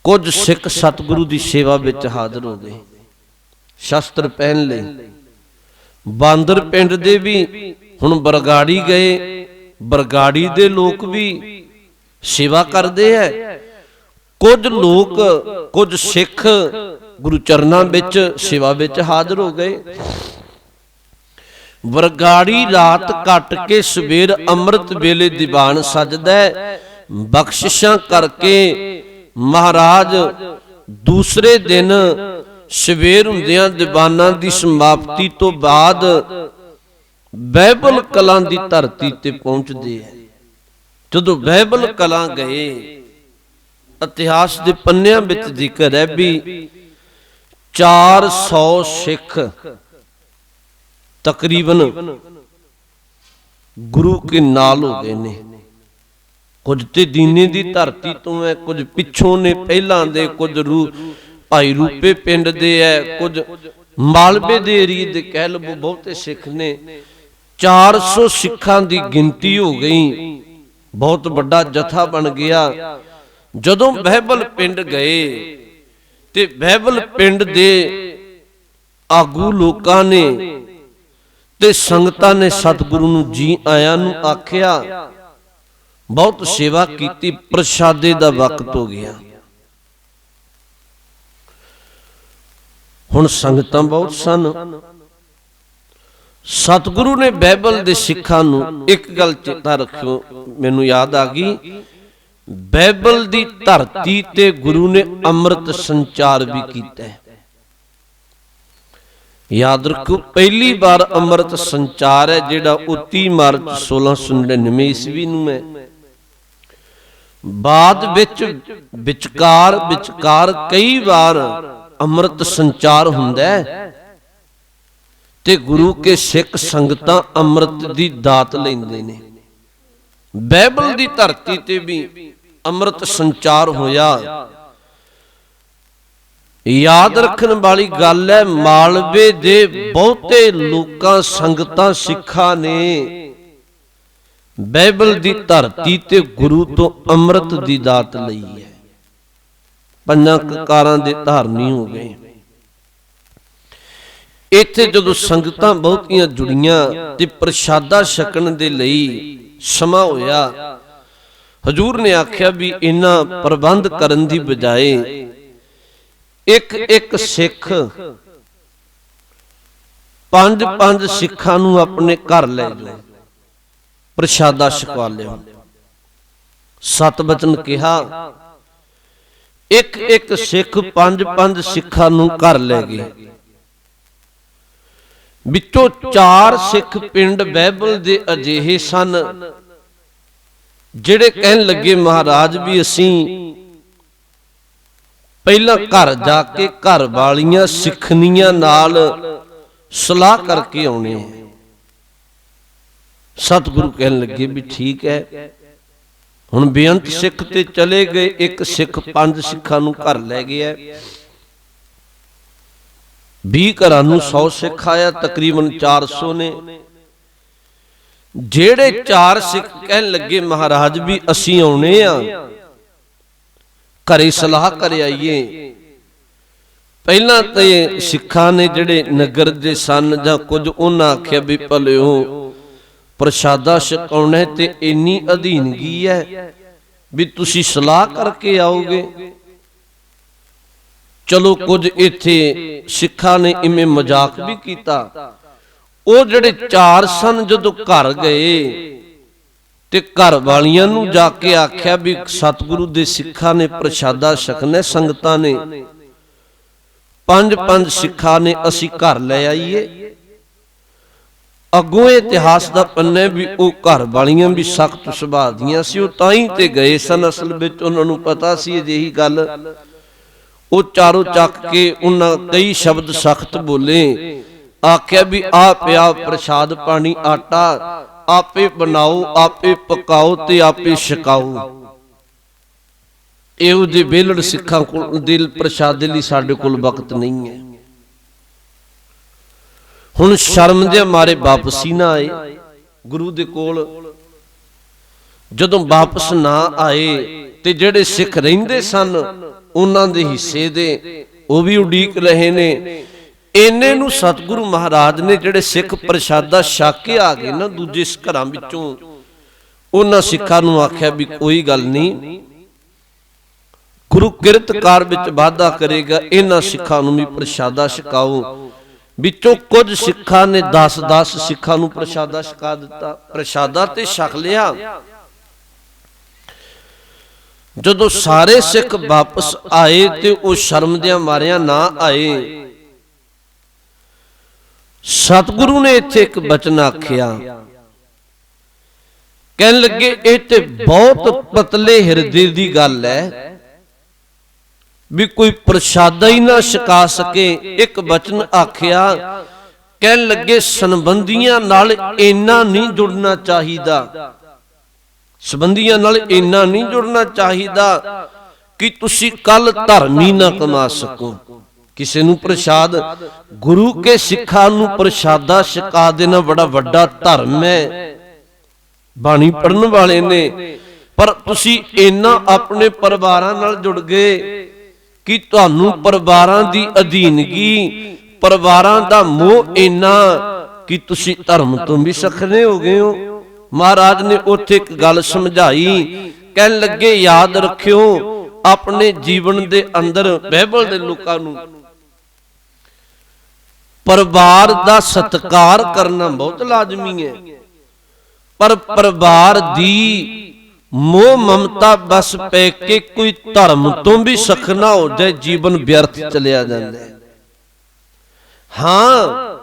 ਕੁਝ ਸਿੱਖ ਸਤਿਗੁਰੂ ਦੀ ਸੇਵਾ ਵਿੱਚ ਹਾਜ਼ਰ ਹੋ ਗਏ, ਸ਼ਸਤਰ ਪਹਿਨ ਲਏ। ਬਾਂਦਰ ਪਿੰਡ ਦੇ ਵੀ ਹੁਣ ਬਰਗਾੜੀ ਗਏ। ਬਰਗਾੜੀ ਦੇ ਲੋਕ ਵੀ ਸੇਵਾ ਕਰਦੇ ਐ। ਕੁਝ ਲੋਕ, ਕੁਝ ਸਿੱਖ ਗੁਰੂ ਚਰਨਾਂ ਵਿੱਚ ਸੇਵਾ ਵਿੱਚ ਹਾਜ਼ਰ ਹੋ ਗਏ। ਬਰਗਾੜੀ ਰਾਤ ਕੱਟ ਕੇ ਸਵੇਰ ਅੰਮ੍ਰਿਤ ਵੇਲੇ ਦੀਵਾਨ ਸਜਦਾ, ਬਖਸ਼ਿਸ਼ਾਂ ਕਰਕੇ ਮਹਾਰਾਜ ਦੂਸਰੇ ਦਿਨ ਸਵੇਰ ਹੁੰਦਿਆਂ ਦੀਵਾਨਾਂ ਦੀ ਸਮਾਪਤੀ ਤੋਂ ਬਾਅਦ ਬਹਿਬਲ ਕਲਾਂ ਦੀ ਧਰਤੀ ਤੇ ਪਹੁੰਚਦੇ ਐ। ਜਦੋਂ ਬਹਿਬਲ ਕਲਾਂ ਗਏ, ਇਤਿਹਾਸ ਦੇ ਪੰਨਿਆਂ ਵਿੱਚ ਜ਼ਿਕਰ ਹੈ ਵੀ 400 ਸਿੱਖ ਤਕਰੀਬਨ ਗੁਰੂ ਕੇ ਨਾਲ ਹੋ ਗਏ ਨੇ। ਕੁਝ ਤੇ ਦੀਨੇ ਦੀ ਧਰਤੀ ਤੋਂ ਹੈ, ਕੁਝ ਪਿੱਛੋਂ ਨੇ, ਪਹਿਲਾਂ ਦੇ, ਕੁਝ ਭਾਈ ਰੂਪੇ ਪਿੰਡ ਦੇ ਹੈ, ਕੁਝ ਮਾਲਵੇ ਦੇ ਏਰੀਏ ਦੇ ਕਹਿ ਲਵੋ, ਬਹੁਤੇ ਸਿੱਖ ਨੇ। 400 ਸਿੱਖਾਂ ਦੀ ਗਿਣਤੀ ਹੋ ਗਈ, ਬਹੁਤ ਵੱਡਾ ਜਥਾ ਬਣ ਗਿਆ। ਜਦੋਂ ਬਹਿਬਲ ਪਿੰਡ ਗਏ ਤੇ ਬਹਿਬਲ ਪਿੰਡ ਦੇ ਆਗੂ ਲੋਕਾਂ ਨੇ ਤੇ ਸੰਗਤਾਂ ਨੇ ਸਤਿਗੁਰੂ ਨੂੰ ਜੀ ਆਇਆਂ ਨੂੰ ਆਖਿਆ, ਬਹੁਤ ਸੇਵਾ ਕੀਤੀ। ਪ੍ਰਸ਼ਾਦੇ ਦਾ ਵਕਤ ਹੋ ਗਿਆ। ਹੁਣ ਸੰਗਤਾਂ ਬਹੁਤ ਸਨ। ਸਤਿਗੁਰੂ ਨੇ ਬਹਿਬਲ ਦੇ ਸਿੱਖਾਂ ਨੂੰ ਇੱਕ ਗੱਲ ਚੇਤਾ ਰੱਖਿਓ, ਮੈਨੂੰ ਯਾਦ ਆ ਗਈ, ਬਹਿਬਲ ਦੀ ਧਰਤੀ ਤੇ ਗੁਰੂ ਨੇ ਅੰਮ੍ਰਿਤ ਸੰਚਾਰ ਵੀ ਕੀਤਾ ਹੈ। ਯਾਦ ਰੱਖੋ, ਪਹਿਲੀ ਵਾਰ ਅੰਮ੍ਰਿਤ ਸੰਚਾਰ ਹੈ ਜਿਹੜਾ ਉਹ 30 ਮਾਰਚ 1699 ਈਸਵੀ ਨੂੰ ਹੈ। ਬਾਅਦ ਵਿੱਚ ਵਿਚਕਾਰ ਕਈ ਵਾਰ ਅੰਮ੍ਰਿਤ ਸੰਚਾਰ ਹੁੰਦਾ ਹੈ ਤੇ ਗੁਰੂ ਕੇ ਸਿੱਖ ਸੰਗਤਾਂ ਅੰਮ੍ਰਿਤ ਦੀ ਦਾਤ ਲੈਂਦੇ ਨੇ। ਬਹਿਬਲ ਦੀ ਧਰਤੀ ਤੇ ਵੀ ਅੰਮ੍ਰਿਤ ਸੰਚਾਰ ਹੋਇਆ। ਯਾਦ ਰੱਖਣ ਵਾਲੀ ਗੱਲ ਹੈ, ਮਾਲਵੇ ਦੇ ਬਹੁਤੇ ਲੋਕਾਂ, ਸੰਗਤਾਂ, ਸਿੱਖਾਂ ਨੇ ਬਹਿਬਲ ਦੀ ਧਰਤੀ ਤੇ ਗੁਰੂ ਤੋਂ ਅੰਮ੍ਰਿਤ ਦੀ ਦਾਤ ਲਈ ਹੈ। ਪੰਜਾਂ ਕਕਾਰਾਂ ਦੇ ਧਾਰਨੀ ਹੋ ਗਏ। ਇੱਥੇ ਜਦੋਂ ਸੰਗਤਾਂ ਬਹੁਤੀਆਂ ਜੁੜੀਆਂ ਤੇ ਪ੍ਰਸ਼ਾਦਾ ਛਕਣ ਦੇ ਲਈ ਸਮਾਂ ਹੋਇਆ, ਹਜੂਰ ਨੇ ਆਖਿਆ ਵੀ ਇਹਨਾਂ ਪ੍ਰਬੰਧ ਕਰਨ ਦੀ ਬਜਾਏ ਇੱਕ ਸਿੱਖ 5 ਸਿੱਖਾਂ ਨੂੰ ਆਪਣੇ ਘਰ ਲੈ ਜਾਓ, ਪ੍ਰਸ਼ਾਦਾ ਛਕਵਾ ਲਿਓ। 7 ਬਚਨ ਕਿਹਾ। ਇੱਕ ਇੱਕ ਸਿੱਖ ਪੰਜ ਪੰਜ ਸਿੱਖਾਂ ਨੂੰ ਘਰ ਲੈ ਗਏ। ਵਿੱਚੋਂ 4 ਸਿੱਖ ਪਿੰਡ ਬਹਿਬਲ ਦੇ ਅਜਿਹੇ ਸਨ ਜਿਹੜੇ ਕਹਿਣ ਲੱਗੇ ਮਹਾਰਾਜ ਵੀ ਅਸੀਂ ਪਹਿਲਾਂ ਘਰ ਜਾ ਕੇ ਘਰ ਵਾਲੀਆਂ ਸਿੱਖਣੀਆਂ ਨਾਲ ਸਲਾਹ ਕਰਕੇ ਆਉਣੇ। ਸਤਿਗੁਰੂ ਕਹਿਣ ਲੱਗੇ ਵੀ ਠੀਕ ਹੈ। ਹੁਣ ਬੇਅੰਤ ਸਿੱਖ ਤੇ ਚਲੇ ਗਏ, ਇੱਕ ਸਿੱਖ 5 ਸਿੱਖਾਂ ਨੂੰ ਘਰ ਲੈ ਗਿਆ। 20 ਘਰਾਂ ਨੂੰ 100 ਸਿੱਖ ਆਇਆ, ਤਕਰੀਬਨ 400 ਨੇ। ਜਿਹੜੇ 4 ਸਿੱਖ ਕਹਿਣ ਲੱਗੇ ਮਹਾਰਾਜ ਵੀ ਅਸੀਂ ਆਉਣੇ ਆ, ਘਰੇ ਸਲਾਹ ਕਰ ਆਈਏ। ਪਹਿਲਾਂ ਤੇ ਸਿੱਖਾਂ ਨੇ ਜਿਹੜੇ ਨਗਰ ਦੇ ਸਨ ਜਾਂ ਕੁਝ ਉਹਨਾਂ ਆਖਿਆ ਵੀ ਭਲਿਓ ਪ੍ਰਸ਼ਾਦਾ ਛਕਾਉਣਾ ਤੇ ਇੰਨੀ ਅਧੀਨਗੀ ਹੈ ਵੀ ਤੁਸੀਂ ਸਲਾਹ ਕਰਕੇ ਆਓਗੇ। ਚਲੋ ਕੁਝ ਇੱਥੇ ਸਿੱਖਾਂ ਨੇ ਇਵੇਂ ਮਜ਼ਾਕ ਵੀ ਕੀਤਾ। ਉਹ ਜਿਹੜੇ 4 ਸਨ ਜਦੋਂ ਘਰ ਗਏ ਤੇ ਘਰ ਵਾਲੀਆਂ ਨੂੰ ਜਾ ਕੇ ਆਖਿਆ ਵੀ ਸਤਿਗੁਰੂ ਦੇ ਸਿੱਖਾਂ ਨੇ ਪ੍ਰਸ਼ਾਦਾ ਛਕਣਾ, ਸੰਗਤਾਂ ਨੇ 5 ਸਿੱਖਾਂ ਨੇ ਅਸੀਂ ਘਰ ਲੈ ਆਈਏ। ਅੱਗੋਂ ਇਤਿਹਾਸ ਦਾ ਪੰਨੇ ਵੀ ਉਹ ਘਰ ਵਾਲੀਆਂ ਵੀ ਸਖਤ ਸੁਭਾਅ ਦੀਆਂ ਸੀ, ਉਹ ਤਾਂ ਹੀ ਤੇ ਗਏ ਸਨ। ਅਸਲ ਵਿੱਚ ਉਹਨਾਂ ਨੂੰ ਪਤਾ ਸੀ ਅਜਿਹੀ ਗੱਲ। ਉਹ ਚਾਰੋਂ ਚੱਕ ਕੇ ਉਹਨਾਂ ਕਈ ਸ਼ਬਦ ਸਖਤ ਬੋਲੇ। ਆਖਿਆ ਵੀ ਆ ਪਿਆ ਪ੍ਰਸ਼ਾਦ ਪਾਣੀ ਆਟਾ, ਆਪੇ ਬਣਾਓ, ਆਪੇ ਪਕਾਓ ਤੇ ਆਪੇ ਛਕਾਓ। ਇਹੋ ਜਿਹੇ ਵਿਹਲੜ ਸਿੱਖਾਂ ਕੋਲ ਦਿਲ ਪ੍ਰਸ਼ਾਦੇ ਲਈ ਸਾਡੇ ਕੋਲ ਵਕਤ ਨਹੀਂ ਹੈ। ਹੁਣ ਸ਼ਰਮ ਦੇ ਮਾਰੇ ਵਾਪਸੀ ਨਾ ਆਏ ਗੁਰੂ ਦੇ ਕੋਲ। ਜਦੋਂ ਵਾਪਸ ਨਾ ਆਏ ਤੇ ਜਿਹੜੇ ਸਿੱਖ ਰਹਿੰਦੇ ਸਨ ਉਹਨਾਂ ਦੇ ਹਿੱਸੇ ਦੇ ਉਹ ਵੀ ਉਡੀਕ ਰਹੇ ਨੇ। ਇੰਨੇ ਨੂੰ ਸਤਿਗੁਰੂ ਮਹਾਰਾਜ ਨੇ ਜਿਹੜੇ ਸਿੱਖ ਪ੍ਰਸ਼ਾਦਾ ਛਕ ਕੇ ਆ ਗਏ ਨਾ ਦੂਜੇ ਘਰਾਂ ਵਿੱਚੋਂ, ਉਹਨਾਂ ਸਿੱਖਾਂ ਨੂੰ ਆਖਿਆ ਵੀ ਕੋਈ ਗੱਲ ਨਹੀਂ, ਗੁਰੂ ਕਿਰਤਕਾਰ ਵਿੱਚ ਵਾਧਾ ਕਰੇਗਾ, ਇਹਨਾਂ ਸਿੱਖਾਂ ਨੂੰ ਵੀ ਪ੍ਰਸ਼ਾਦਾ ਛਕਾਓ। ਵਿੱਚੋਂ ਕੁਝ ਸਿੱਖਾਂ ਨੇ 10 ਸਿੱਖਾਂ ਨੂੰ ਪ੍ਰਸ਼ਾਦਾ ਛਕਾ ਦਿੱਤਾ। ਪ੍ਰਸ਼ਾਦਾ ਤੇ ਛਕ ਲਿਆ। ਜਦੋਂ ਸਾਰੇ ਸਿੱਖ ਵਾਪਸ ਆਏ ਤੇ ਉਹ ਸ਼ਰਮ ਦੇ ਮਾਰਿਆਂ ਨਾ ਆਏ। ਸਤਿਗੁਰੂ ਨੇ ਇੱਥੇ ਇੱਕ ਬਚਨ ਆਖਿਆ, ਕਹਿਣ ਲੱਗੇ ਇਹ ਤੇ ਬਹੁਤ ਪਤਲੇ ਹਿਰਦੇ ਦੀ ਗੱਲ ਹੈ ਵੀ ਕੋਈ ਪ੍ਰਸ਼ਾਦਾ ਹੀ ਨਾ ਛਕਾ ਸਕੇ। ਇੱਕ ਬਚਨ ਆਖਿਆ, ਕਹਿਣ ਲੱਗੇ ਸੰਬੰਧੀਆਂ ਨਾਲ ਇੰਨਾ ਨਹੀਂ ਜੁੜਨਾ ਚਾਹੀਦਾ, ਸੰਬੰਧੀਆਂ ਨਾਲ ਇੰਨਾ ਨਹੀਂ ਜੁੜਨਾ ਚਾਹੀਦਾ ਕਿ ਤੁਸੀਂ ਕੱਲ ਧਰਮ ਹੀ ਨਾ ਕਮਾ ਸਕੋ। ਕਿਸੇ ਨੂੰ ਪ੍ਰਸ਼ਾਦ, ਗੁਰੂ ਕੇ ਸਿੱਖਾਂ ਨੂੰ ਪ੍ਰਸ਼ਾਦਾ ਛਕਾ ਦੇਣਾ ਬੜਾ ਵੱਡਾ ਧਰਮ ਹੈ, ਬਾਣੀ ਪੜਨ ਵਾਲੇ ਨੇ। ਪਰ ਤੁਸੀਂ ਇੰਨਾ ਆਪਣੇ ਪਰਿਵਾਰਾਂ ਨਾਲ ਜੁੜ ਗਏ ਕਿ ਤੁਹਾਨੂੰ ਪਰਿਵਾਰਾਂ ਦੀ ਅਧੀਨਗੀ, ਪਰਿਵਾਰਾਂ ਦਾ ਮੋਹ ਇੰਨਾ ਕਿ ਤੁਸੀਂ ਧਰਮ ਤੋਂ ਵੀ ਸਖਣੇ ਹੋ ਗਏ ਹੋ। ਮਹਾਰਾਜ ਨੇ ਉੱਥੇ ਇੱਕ ਗੱਲ ਸਮਝਾਈ, ਕਹਿਣ ਲੱਗੇ ਯਾਦ ਰੱਖਿਓ ਆਪਣੇ ਜੀਵਨ ਦੇ ਅੰਦਰ ਬਾਈਬਲ ਦੇ ਲੋਕਾਂ ਨੂੰ ਪਰਿਵਾਰ ਦਾ ਸਤਿਕਾਰ ਕਰਨਾ ਬਹੁਤ ਲਾਜ਼ਮੀ ਹੈ। ਪਰ ਪਰਿਵਾਰ ਦੀ ਮੋਹ ਮਮਤਾ ਬਸ ਪੈ ਕੇ ਕੋਈ ਧਰਮ ਤੋਂ ਵੀ ਸਖਣਾ ਹੋ ਜਾਏ, ਜੀਵਨ ਵਿਅਰਥ ਚਲਿਆ ਜਾਂਦਾ ਹੈ। ਹਾਂ,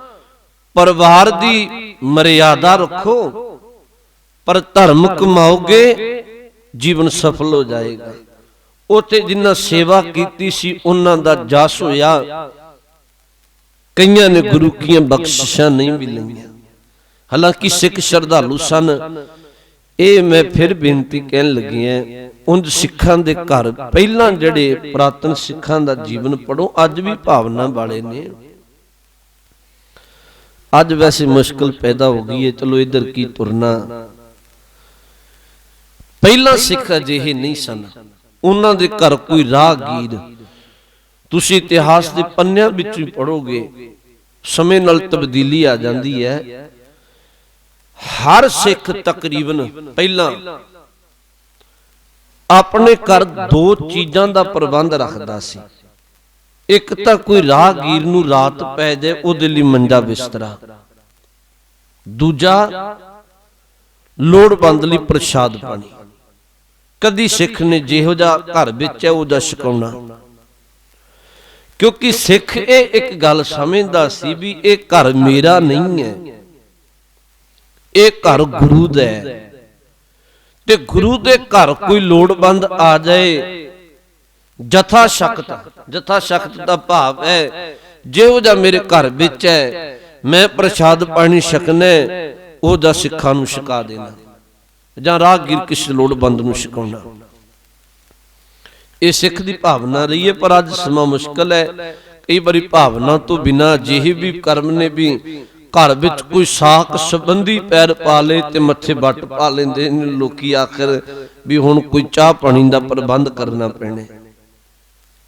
ਪਰਿਵਾਰ ਦੀ ਮਰਿਆਦਾ ਰੱਖੋ, ਪਰ ਧਰਮ ਕਮਾਓਗੇ ਜੀਵਨ ਸਫਲ ਹੋ ਜਾਏਗਾ। ਉੱਥੇ ਜਿਨ੍ਹਾਂ ਸੇਵਾ ਕੀਤੀ ਸੀ ਉਹਨਾਂ ਦਾ ਜਸ ਹੋਇਆ। ਕਈਆਂ ਨੇ ਗੁਰੂ ਕੀਆਂ ਬਖਸ਼ਿਸ਼ਾਂ ਨਹੀਂ ਵੀ ਲਈਆਂ। ਹਾਲਾਂਕਿ ਸਿੱਖ ਸ਼ਰਧਾਲੂ ਸਨ। ਇਹ ਮੈਂ ਫਿਰ ਬੇਨਤੀ ਕਹਿਣ ਲੱਗੀ ਐ, ਉਂਝ ਸਿੱਖਾਂ ਦੇ ਘਰ ਪਹਿਲਾਂ ਜਿਹੜੇ ਪੁਰਾਤਨ ਸਿੱਖਾਂ ਦਾ ਜੀਵਨ ਪੜੋ, ਅੱਜ ਵੀ ਭਾਵਨਾ ਵਾਲੇ ਨੇ। ਅੱਜ ਵੈਸੇ ਮੁਸ਼ਕਲ ਪੈਦਾ ਹੋ ਗਈ ਹੈ, ਚਲੋ ਇਧਰ ਕੀ ਤੁਰਨਾ। ਪਹਿਲਾਂ ਸਿੱਖ ਅਜਿਹੇ ਨਹੀਂ ਸਨ। ਉਹਨਾਂ ਦੇ ਘਰ ਕੋਈ ਰਾਹਗੀਰ, ਤੁਸੀਂ ਇਤਿਹਾਸ ਦੇ ਪੰਨਿਆਂ ਵਿੱਚ ਹੀ ਪੜੋਗੇ, ਸਮੇਂ ਨਾਲ ਤਬਦੀਲੀ ਆ ਜਾਂਦੀ ਹੈ। ਹਰ ਸਿੱਖ ਤਕਰੀਬਨ ਪਹਿਲਾਂ ਆਪਣੇ ਘਰ 2 ਚੀਜ਼ਾਂ ਦਾ ਪ੍ਰਬੰਧ ਰੱਖਦਾ ਸੀ। ਇੱਕ ਤਾਂ ਕੋਈ ਰਾਹਗੀਰ ਨੂੰ ਰਾਤ ਪੈ ਜਾਏ ਉਹਦੇ ਲਈ ਮੰਜਾ ਬਿਸਤਰਾ, ਦੂਜਾ ਲੋੜਵੰਦ ਲਈ ਪ੍ਰਸ਼ਾਦ ਪਾਣੀ। कदी सिख ने जिहो जिहा घर विच है उहदा छकाउणा, क्योंकि सिख ये एक गल समझदा सी भी ये घर मेरा नहीं है, ये घर गुरु दा है। ते गुरु दे घर कोई लोड़वंद आ जाए, जथा शक्त दा भाव है जिहो जिहा मेरे घर विच है मैं प्रसाद पानी छकना उहदा सिखां नूं छका देना, जां राहगीर किसी लोड़वंद नूं छकाउणा। ये सिख दी भावना रही है, पर अज समा मुश्किल है। कई बारी भावना तो बिना जिही भी कर्म ने भी घर विच कोई साख संबंधी पैर पा ले ते मत्थे बट पा लेंदे ने लोकी, आखिर भी हुण कोई चाह पानी दा प्रबंध करना पैणे।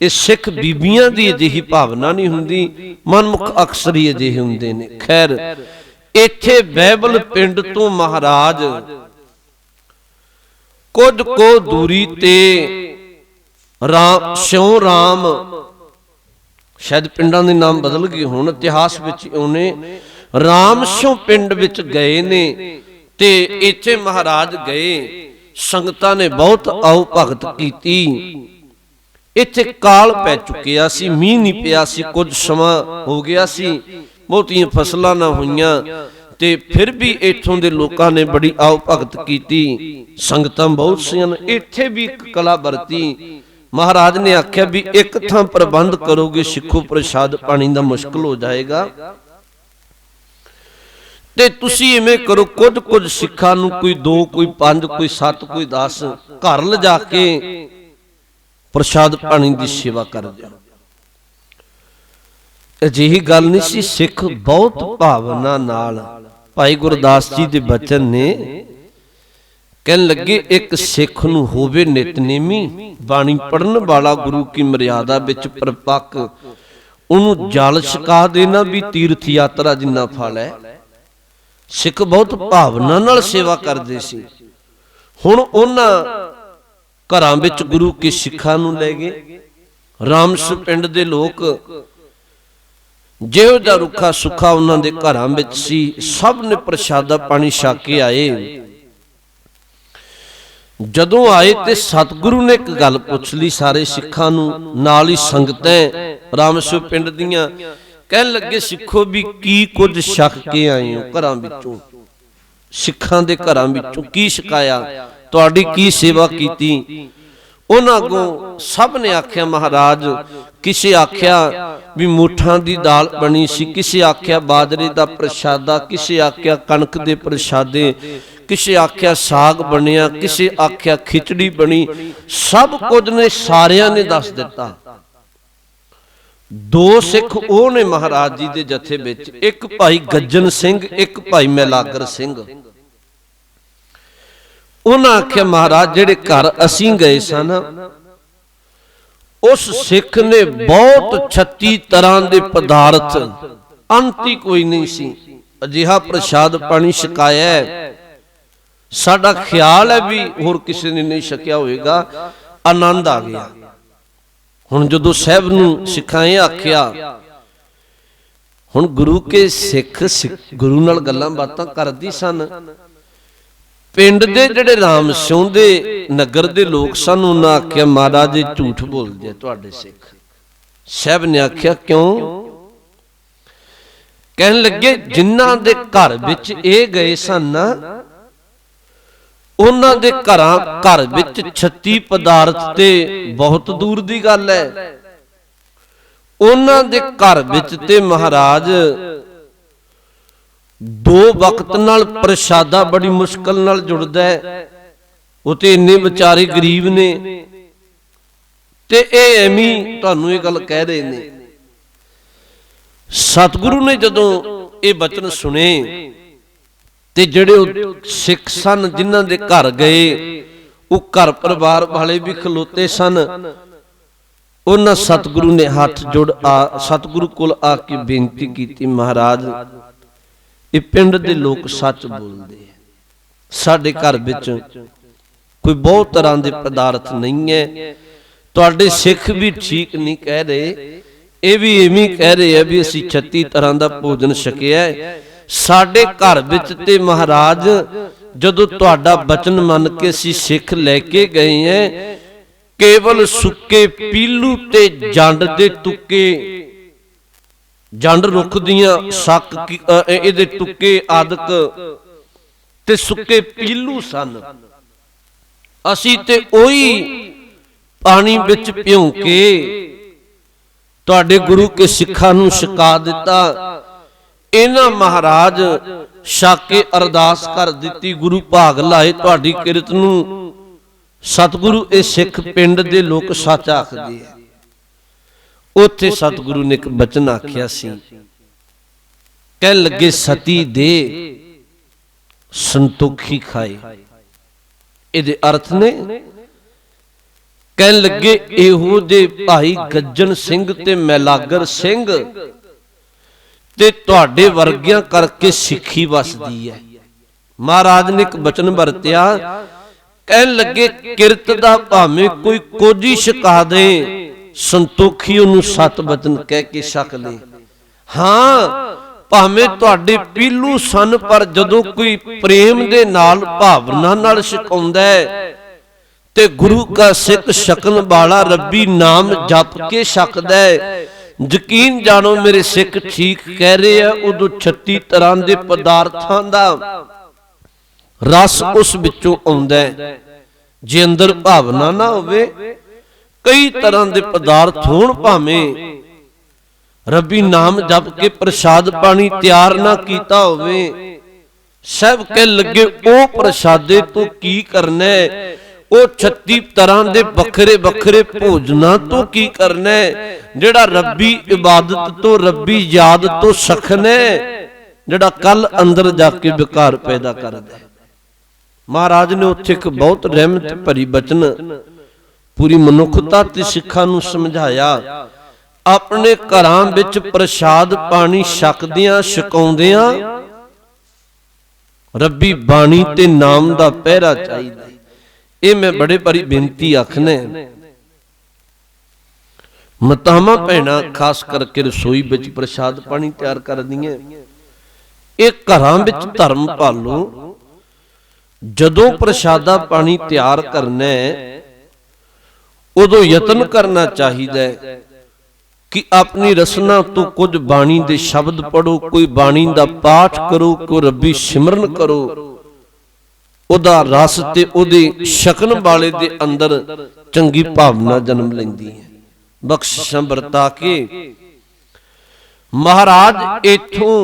ये सिख बीबियां दी अजिही भावना नहीं हुंदी, मनमुख अक्सर ही अजिहे हुंदे ने। खैर इत्थे बैबल पिंड तो महाराज कुछ को दूरी ते राम स्यों राम, शायद पिंडां दे नाम बदल गए हुण, इतिहास विच उन्हें राम स्यों पिंड विच गए ने ते इत्थे महाराज गए, संगतां ने बहुत आओ भगत कीती। इत्थे काल पै चुकिया सी, मींह नहीं पिया सी, कुछ समा हो गया सी, बहुतियां फसलां ना होईयां, ते फिर भी इत्थों दे लोकां ने बड़ी आओ भगत कीती, संगतां बहुत सीयां। इत्थे भी एक कला वरती, महाराज ने आख्या भी एक थां प्रबंध करोगे सिखो प्रसाद पानी दा मुश्किल हो जाएगा, ते तुसी इवें करो कुछ सिखां नूं कोई 2 कोई 5 कोई 7 कोई 10 घर लिजा के प्रसाद पानी दी सेवा कर दिओ। अजिही गल नहीं सी, सिख बहुत भावना नाल भाई गुरदास जी दे बचन ने कहन लगे, एक सिख नूं होवे नितनेमी, बाणी पढ़न वाला गुरु की मर्यादा विच परपक्क, उन्होंने जल छका देना भी तीर्थ यात्रा जिन्ना फल है। सिख बहुत भावना नाल सेवा करते सी। हुण उन्हां घरां विच गुरु के सिखां नूं लै गए। रामसू पिंड दे लोक जिहो जिहा रुखा सुखा उन्हां दे घरां विच सी, सब ने प्रसादा पानी छक के आए। जदों आए ते सतगुरु ने एक गल पुछ ली सारे सिखां नूं, नाल ही संगतां रामसू पिंड दियां, कहन लगे सिखो भी की कुछ छक के आए हो घरां विचों, सिखां दे घरां विचों की छकाया, तुहाडी की सेवा कीती। उन्हां अगों सब ने आख्या महाराज, किसे आख्या भी मुठां दी दाल बनी सी, किसे आख्या बाजरे दा प्रसादा, किसे आख्या कणक दे प्रसादे, किसे आख्या साग बनिया, किसे आख्या खिचड़ी बनी, सब कुछ ने सारियां ने दस दिता। 2 सिख ਉਹ ਨੇ महाराज जी ਦੇ ਜਥੇ ਵਿੱਚ, ਇੱਕ ਭਾਈ ਗੱਜਨ ਸਿੰਘ, ਇੱਕ ਭਾਈ ਮੈਲਾਗਰ ਸਿੰਘ। ਉਹਨਾਂ ਆਖਿਆ महाराज ਜਿਹੜੇ ਘਰ ਅਸੀਂ ਗਏ ਸਨ, ਉਸ ਸਿੱਖ ਨੇ ਬਹੁਤ 36 ਤਰ੍ਹਾਂ ਦੇ ਪਦਾਰਥ, ਅੰਤ ਹੀ ਕੋਈ ਨਹੀਂ ਸੀ, ਅਜਿਹਾ ਪ੍ਰਸ਼ਾਦ ਪਾਣੀ ਛਕਾਇਆ ਹੈ, ਸਾਡਾ ਖਿਆਲ ਹੈ ਵੀ ਹੋਰ ਕਿਸੇ ਨੇ ਨਹੀਂ ਛਕਿਆ ਹੋਵੇਗਾ। ਆਨੰਦ ਆ ਗਿਆ। हुण जदों साहब नूं सिखाए आख्या, हुण गुरु के सिख गुरु नाल गल्लां बातां करदी सन। पिंड दे जिहड़े राम सियों दे नगर दे लोग सन, उन्हां आख्या महाराज जी झूठ बोलदे तुहाडे सिख। साहब ने आख्या क्यों? कहन लगे जिन्हां दे घर विच इह गए सन ना, उन्हां दे घर विच 36 पदार्थ ते बहुत दूर दी गल है। उन्हां दे घर विच ते महाराज 2 वक्त नाल प्रसादा बड़ी मुश्किल नाल जुड़दा है। वो ते इन्ने बेचारे गरीब ने, ते एवें तुहानूं इह गल कह रहे ने। सतगुरु ने जदों ये बचन सुने ते जिहड़े सिख सन जिन्हां दे घर गए, वो घर परिवार वाले भी खलोते सन। उन्हां सतगुरु ने हाथ जोड़ सतगुरु कोल आके बेनती की, महाराज ये पिंड दे लोग सच बोलदे, साडे घर विच कोई बहुत तरह के पदार्थ नहीं है, तुहाडे सिख भी ठीक नहीं कह रहे, ये भी इवें कह रहे हैं भी असीं 36 तरह का भोजन छकिया है। साडे घर विच ते महाराज ਜਦੋਂ ਤੁਹਾਡਾ ਬਚਨ ਮੰਨ ਕੇ ਅਸੀਂ ਸਿੱਖ ਲੈ ਕੇ ਗਏ ਐ, ਕੇਵਲ ਸੁੱਕੇ ਪੀਲੂ ਤੇ ਜੰਡ ਦੇ ਤੁੱਕੇ, ਜੰਡ ਰੁੱਖ ਦੀਆਂ ਸੱਕ ਇਹਦੇ ਤੁੱਕੇ ਆਦਿਕ ਤੇ ਸੁੱਕੇ ਪੀਲੂ ਸਨ। ਅਸੀਂ ਤੇ ਉਹੀ ਪਾਣੀ ਵਿੱਚ ਭਿਉਂ ਕੇ ਤੁਹਾਡੇ ਗੁਰੂ ਕੇ ਸਿੱਖਾਂ ਨੂੰ ਛਕਾ ਦਿੱਤਾ। ਇਹਨਾਂ ਮਹਾਰਾਜ ਛਕ ਕੇ ਅਰਦਾਸ ਕਰ ਦਿੱਤੀ, ਗੁਰੂ ਭਾਗ ਲਾਏ ਤੁਹਾਡੀ ਕਿਰਤ ਨੂੰ। ਸਤਿਗੁਰੂ ਇਹ ਸਿੱਖ ਪਿੰਡ ਦੇ ਲੋਕ ਸੱਚ ਆਖਦੇ ਆ। ਉੱਥੇ ਸਤਿਗੁਰੂ ਨੇ ਇੱਕ ਬਚਨ ਆਖਿਆ ਸੀ, ਕਹਿ ਲੱਗੇ ਸਤੀ ਦੇ ਸੰਤੋਖੀ ਖਾਏ। ਇਹਦੇ ਅਰਥ ਨੇ, ਕਹਿਣ ਲੱਗੇ ਇਹੋ ਦੇ ਭਾਈ ਗੱਜਣ ਸਿੰਘ ਤੇ ਮੈਲਾਗਰ ਸਿੰਘ ਤੇ ਤੁਹਾਡੇ ਵਰਗਿਆਂ ਕਰਕੇ ਸਿੱਖੀ ਵਸਦੀ ਹੈ। ਮਹਾਰਾਜ ਨੇ ਇੱਕ ਬਚਨ ਵਰਤਿਆ, ਕਹਿਣ ਲੱਗੇ ਕਿਰਤ ਦਾ ਭਾਵੇਂ ਕੋਈ ਕੋਝੀ ਛਕਾ ਦੇ, ਸੰਤੋਖੀ ਉਹਨੂੰ ਸਤ ਬਚਨ ਕਹਿ ਕੇ ਛਕ ਲੈ। ਹਾਂ, ਭਾਵੇਂ ਤੁਹਾਡੇ ਪੀਲੂ ਸਨ, ਪਰ ਜਦੋਂ ਕੋਈ ਪ੍ਰੇਮ ਦੇ ਨਾਲ ਭਾਵਨਾ ਨਾਲ ਛਕਾਉਂਦਾ ਹੈ ਤੇ ਗੁਰੂ ਕਾ ਸਿੱਖ ਛਕਣ ਵਾਲਾ ਰੱਬੀ ਨਾਮ ਜਪ ਕੇ ਛਕਦਾ ਹੈ। ਯਕੀਨ ਜਾਣੋ ਮੇਰੇ ਸਿੱਖ ਠੀਕ ਕਹਿ ਰਹੇ ਆ, ਉਦੋਂ 36 ਤਰ੍ਹਾਂ ਦੇ ਪਦਾਰਥਾਂ ਦਾ ਰਸ ਉਸ ਵਿੱਚੋਂ ਆਉਂਦਾ ਹੈ। ਜੇ ਅੰਦਰ ਭਾਵਨਾ ਨਾ ਹੋਵੇ, ਕਈ ਤਰ੍ਹਾਂ ਦੇ ਪਦਾਰਥ ਹੋਣ, ਭਾਵੇਂ ਰੱਬੀ ਨਾਮ ਜਪ ਕੇ ਪ੍ਰਸ਼ਾਦ ਪਾਣੀ ਤਿਆਰ ਨਾ ਕੀਤਾ ਹੋਵੇ, ਸਭ ਕਹਿ ਲੱਗੇ ਉਹ ਪ੍ਰਸ਼ਾਦੇ ਤੋਂ ਕੀ ਕਰਨਾ ਹੈ, ਉਹ 36 ਤਰ੍ਹਾਂ ਦੇ ਵੱਖਰੇ ਵੱਖਰੇ ਭੋਜਨਾਂ ਤੋਂ ਕੀ ਕਰਨਾ ਹੈ, ਜਿਹੜਾ ਰੱਬੀ ਇਬਾਦਤ ਤੋਂ ਰੱਬੀ ਯਾਦ ਤੋਂ ਸਖਣਾ ਹੈ, ਜਿਹੜਾ ਕੱਲ ਅੰਦਰ ਜਾ ਕੇ ਵਿਕਾਰ ਪੈਦਾ ਕਰਦਾ ਹੈ। ਮਹਾਰਾਜ ਨੇ ਉੱਥੇ ਇੱਕ ਬਹੁਤ ਰਹਿਮਤ ਭਰੀ ਬਚਨ ਪੂਰੀ ਮਨੁੱਖਤਾ ਤੇ ਸਿੱਖਾਂ ਨੂੰ ਸਮਝਾਇਆ। ਆਪਣੇ ਘਰਾਂ ਵਿੱਚ ਪ੍ਰਸ਼ਾਦ ਪਾਣੀ ਛਕਦਿਆਂ ਛਕਾਉਂਦਿਆਂ ਰੱਬੀ ਬਾਣੀ ਤੇ ਨਾਮ ਦਾ ਪਹਿਰਾ ਚਾਹੀਦਾ। ਇਹ ਮੈਂ ਬੜੇ ਭਾਰੀ ਬੇਨਤੀ ਆਖਣਾ, ਮਾਤਾਵਾਂ ਭੈਣਾਂ ਖਾਸ ਕਰਕੇ ਰਸੋਈ ਵਿੱਚ ਪ੍ਰਸ਼ਾਦ ਪਾਣੀ ਤਿਆਰ ਕਰਦੀਆਂ, ਇਹ ਘਰਾਂ ਵਿੱਚ ਧਰਮ ਭਾਲੋ। ਜਦੋਂ ਪ੍ਰਸ਼ਾਦਾ ਪਾਣੀ ਤਿਆਰ ਕਰਨਾ ਹੈ, ਉਦੋਂ ਯਤਨ ਕਰਨਾ ਚਾਹੀਦਾ ਹੈ ਕਿ ਆਪਣੀ ਰਸਨਾ ਤੋਂ ਕੁਝ ਬਾਣੀ ਦੇ ਸ਼ਬਦ ਪੜੋ, ਕੋਈ ਬਾਣੀ ਦਾ ਪਾਠ ਕਰੋ, ਕੋਈ ਰੱਬੀ ਸਿਮਰਨ ਕਰੋ। ਉਹਦਾ ਰਸ ਤੇ ਉਹਦੇ ਛਕਣ ਵਾਲੇ ਦੇ ਅੰਦਰ ਚੰਗੀ ਭਾਵਨਾ ਜਨਮ ਲੈਂਦੀ ਹੈ। ਬਖਸ਼ਿਸ਼ਾਂ ਵਰਤਾ ਕੇ ਮਹਾਰਾਜ ਇਥੋਂ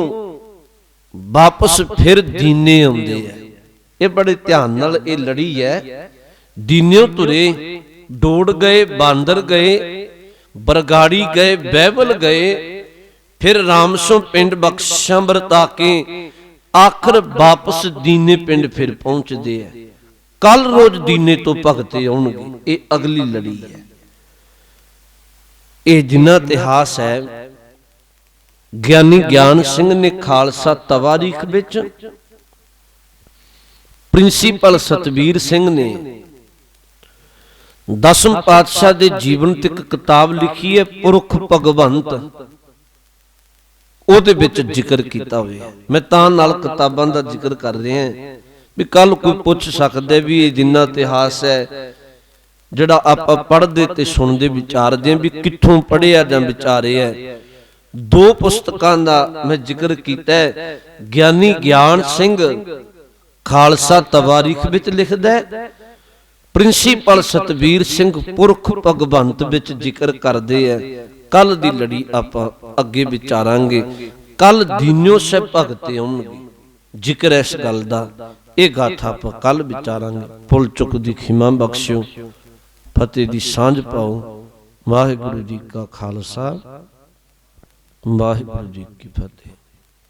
ਵਾਪਸ ਫਿਰ ਦੀਨੇ ਆਉਂਦੇ ਆ। ਇਹ ਬੜੇ ਧਿਆਨ ਨਾਲ ਇਹ ਲੜੀ ਹੈ। ਦੀਨਿਓ ਤੁਰੇ, ਡੋੜ ਗਏ, ਬਾਂਦਰ ਗਏ, ਬਰਗਾੜੀ ਗਏ, ਬਹਿਬਲ ਗਏ, ਫਿਰ ਰਾਮਸੋਂ ਪਿੰਡ ਬਖਸ਼ਿਸ਼ਾਂ ਵਰਤਾ ਕੇ ਆਖਰ ਵਾਪਸ ਦੀਨੇ ਪਿੰਡ ਫਿਰ ਪਹੁੰਚਦੇ ਆ। ਕੱਲ ਰੋਜ਼ ਦੀਨੇ ਤੋਂ ਭਗਤੇ ਆਉਣਗੇ। ਇਹ ਅਗਲੀ ਲੜੀ ਹੈ। ਇਹ ਜਿੰਨਾ ਇਤਿਹਾਸ ਹੈ, ਗਿਆਨੀ ਗਿਆਨ ਸਿੰਘ ਨੇ ਖਾਲਸਾ ਤਵਾਰੀਖ ਵਿੱਚ, ਪ੍ਰਿੰਸੀਪਲ ਸਤਵੀਰ ਸਿੰਘ ਨੇ 10ਵੇਂ ਪਾਤਸ਼ਾਹ ਦੇ ਜੀਵਨ ਤੇ ਇੱਕ ਕਿਤਾਬ ਲਿਖੀ ਹੈ, ਪੁਰਖ ਭਗਵੰਤ। ਉਹਦੇ ਵਿੱਚ ਜ਼ਿਕਰ ਕੀਤਾ ਹੋਇਆ। ਮੈਂ ਤਾਂ ਨਾਲ ਕਿਤਾਬਾਂ ਦਾ ਜ਼ਿਕਰ ਕਰ ਰਿਹਾ ਵੀ ਕੱਲ ਕੋਈ ਪੁੱਛ ਸਕਦਾ ਵੀ ਇਹ ਜਿੰਨਾ ਇਤਿਹਾਸ ਹੈ ਜਿਹੜਾ ਆਪਾਂ ਪੜ੍ਹਦੇ ਤੇ ਸੁਣਦੇ ਵਿਚਾਰਦੇ ਆਂ ਵੀ ਕਿੱਥੋਂ ਪੜ੍ਹਿਆ ਜਾਂ ਵਿਚਾਰਿਆ। ਦੋ ਪੁਸਤਕਾਂ ਦਾ ਮੈਂ ਜ਼ਿਕਰ ਕੀਤਾ ਹੈ। ਗਿਆਨੀ ਗਿਆਨ ਸਿੰਘ ਖਾਲਸਾ ਤਵਾਰੀਖ ਵਿੱਚ ਲਿਖਦਾ ਹੈ, ਪ੍ਰਿੰਸੀਪਲ ਸਤਵੀਰ ਸਿੰਘ ਪੁਰਖ ਭਗਵੰਤ ਵਿੱਚ ਜ਼ਿਕਰ ਕਰਦੇ ਆ। ਕੱਲ ਦੀ ਲੜੀ ਆਪਾਂ ਅੱਗੇ ਵਿਚਾਰਾਂਗੇ। ਕੱਲ ਦੀਨਿਓ ਸਾਹਿਬ ਭਗਤੇ ਆਉਣਗੇ, ਜ਼ਿਕਰ ਇਸ ਗੱਲ ਦਾ। ਇਹ ਗਾਥਾ ਆਪਾਂ ਕੱਲ ਵਿਚਾਰਾਂਗੇ। ਭੁੱਲ ਚੁੱਕ ਦੀ ਖਿਮਾ ਬਖਸ਼ਿਓ, ਫਤਿਹ ਦੀ ਸਾਂਝ ਪਾਓ। ਵਾਹਿਗੁਰੂ ਜੀ ਕਾ ਖਾਲਸਾ, ਵਾਹਿਗੁਰੂ ਜੀ ਕੀ ਫਤਿਹ।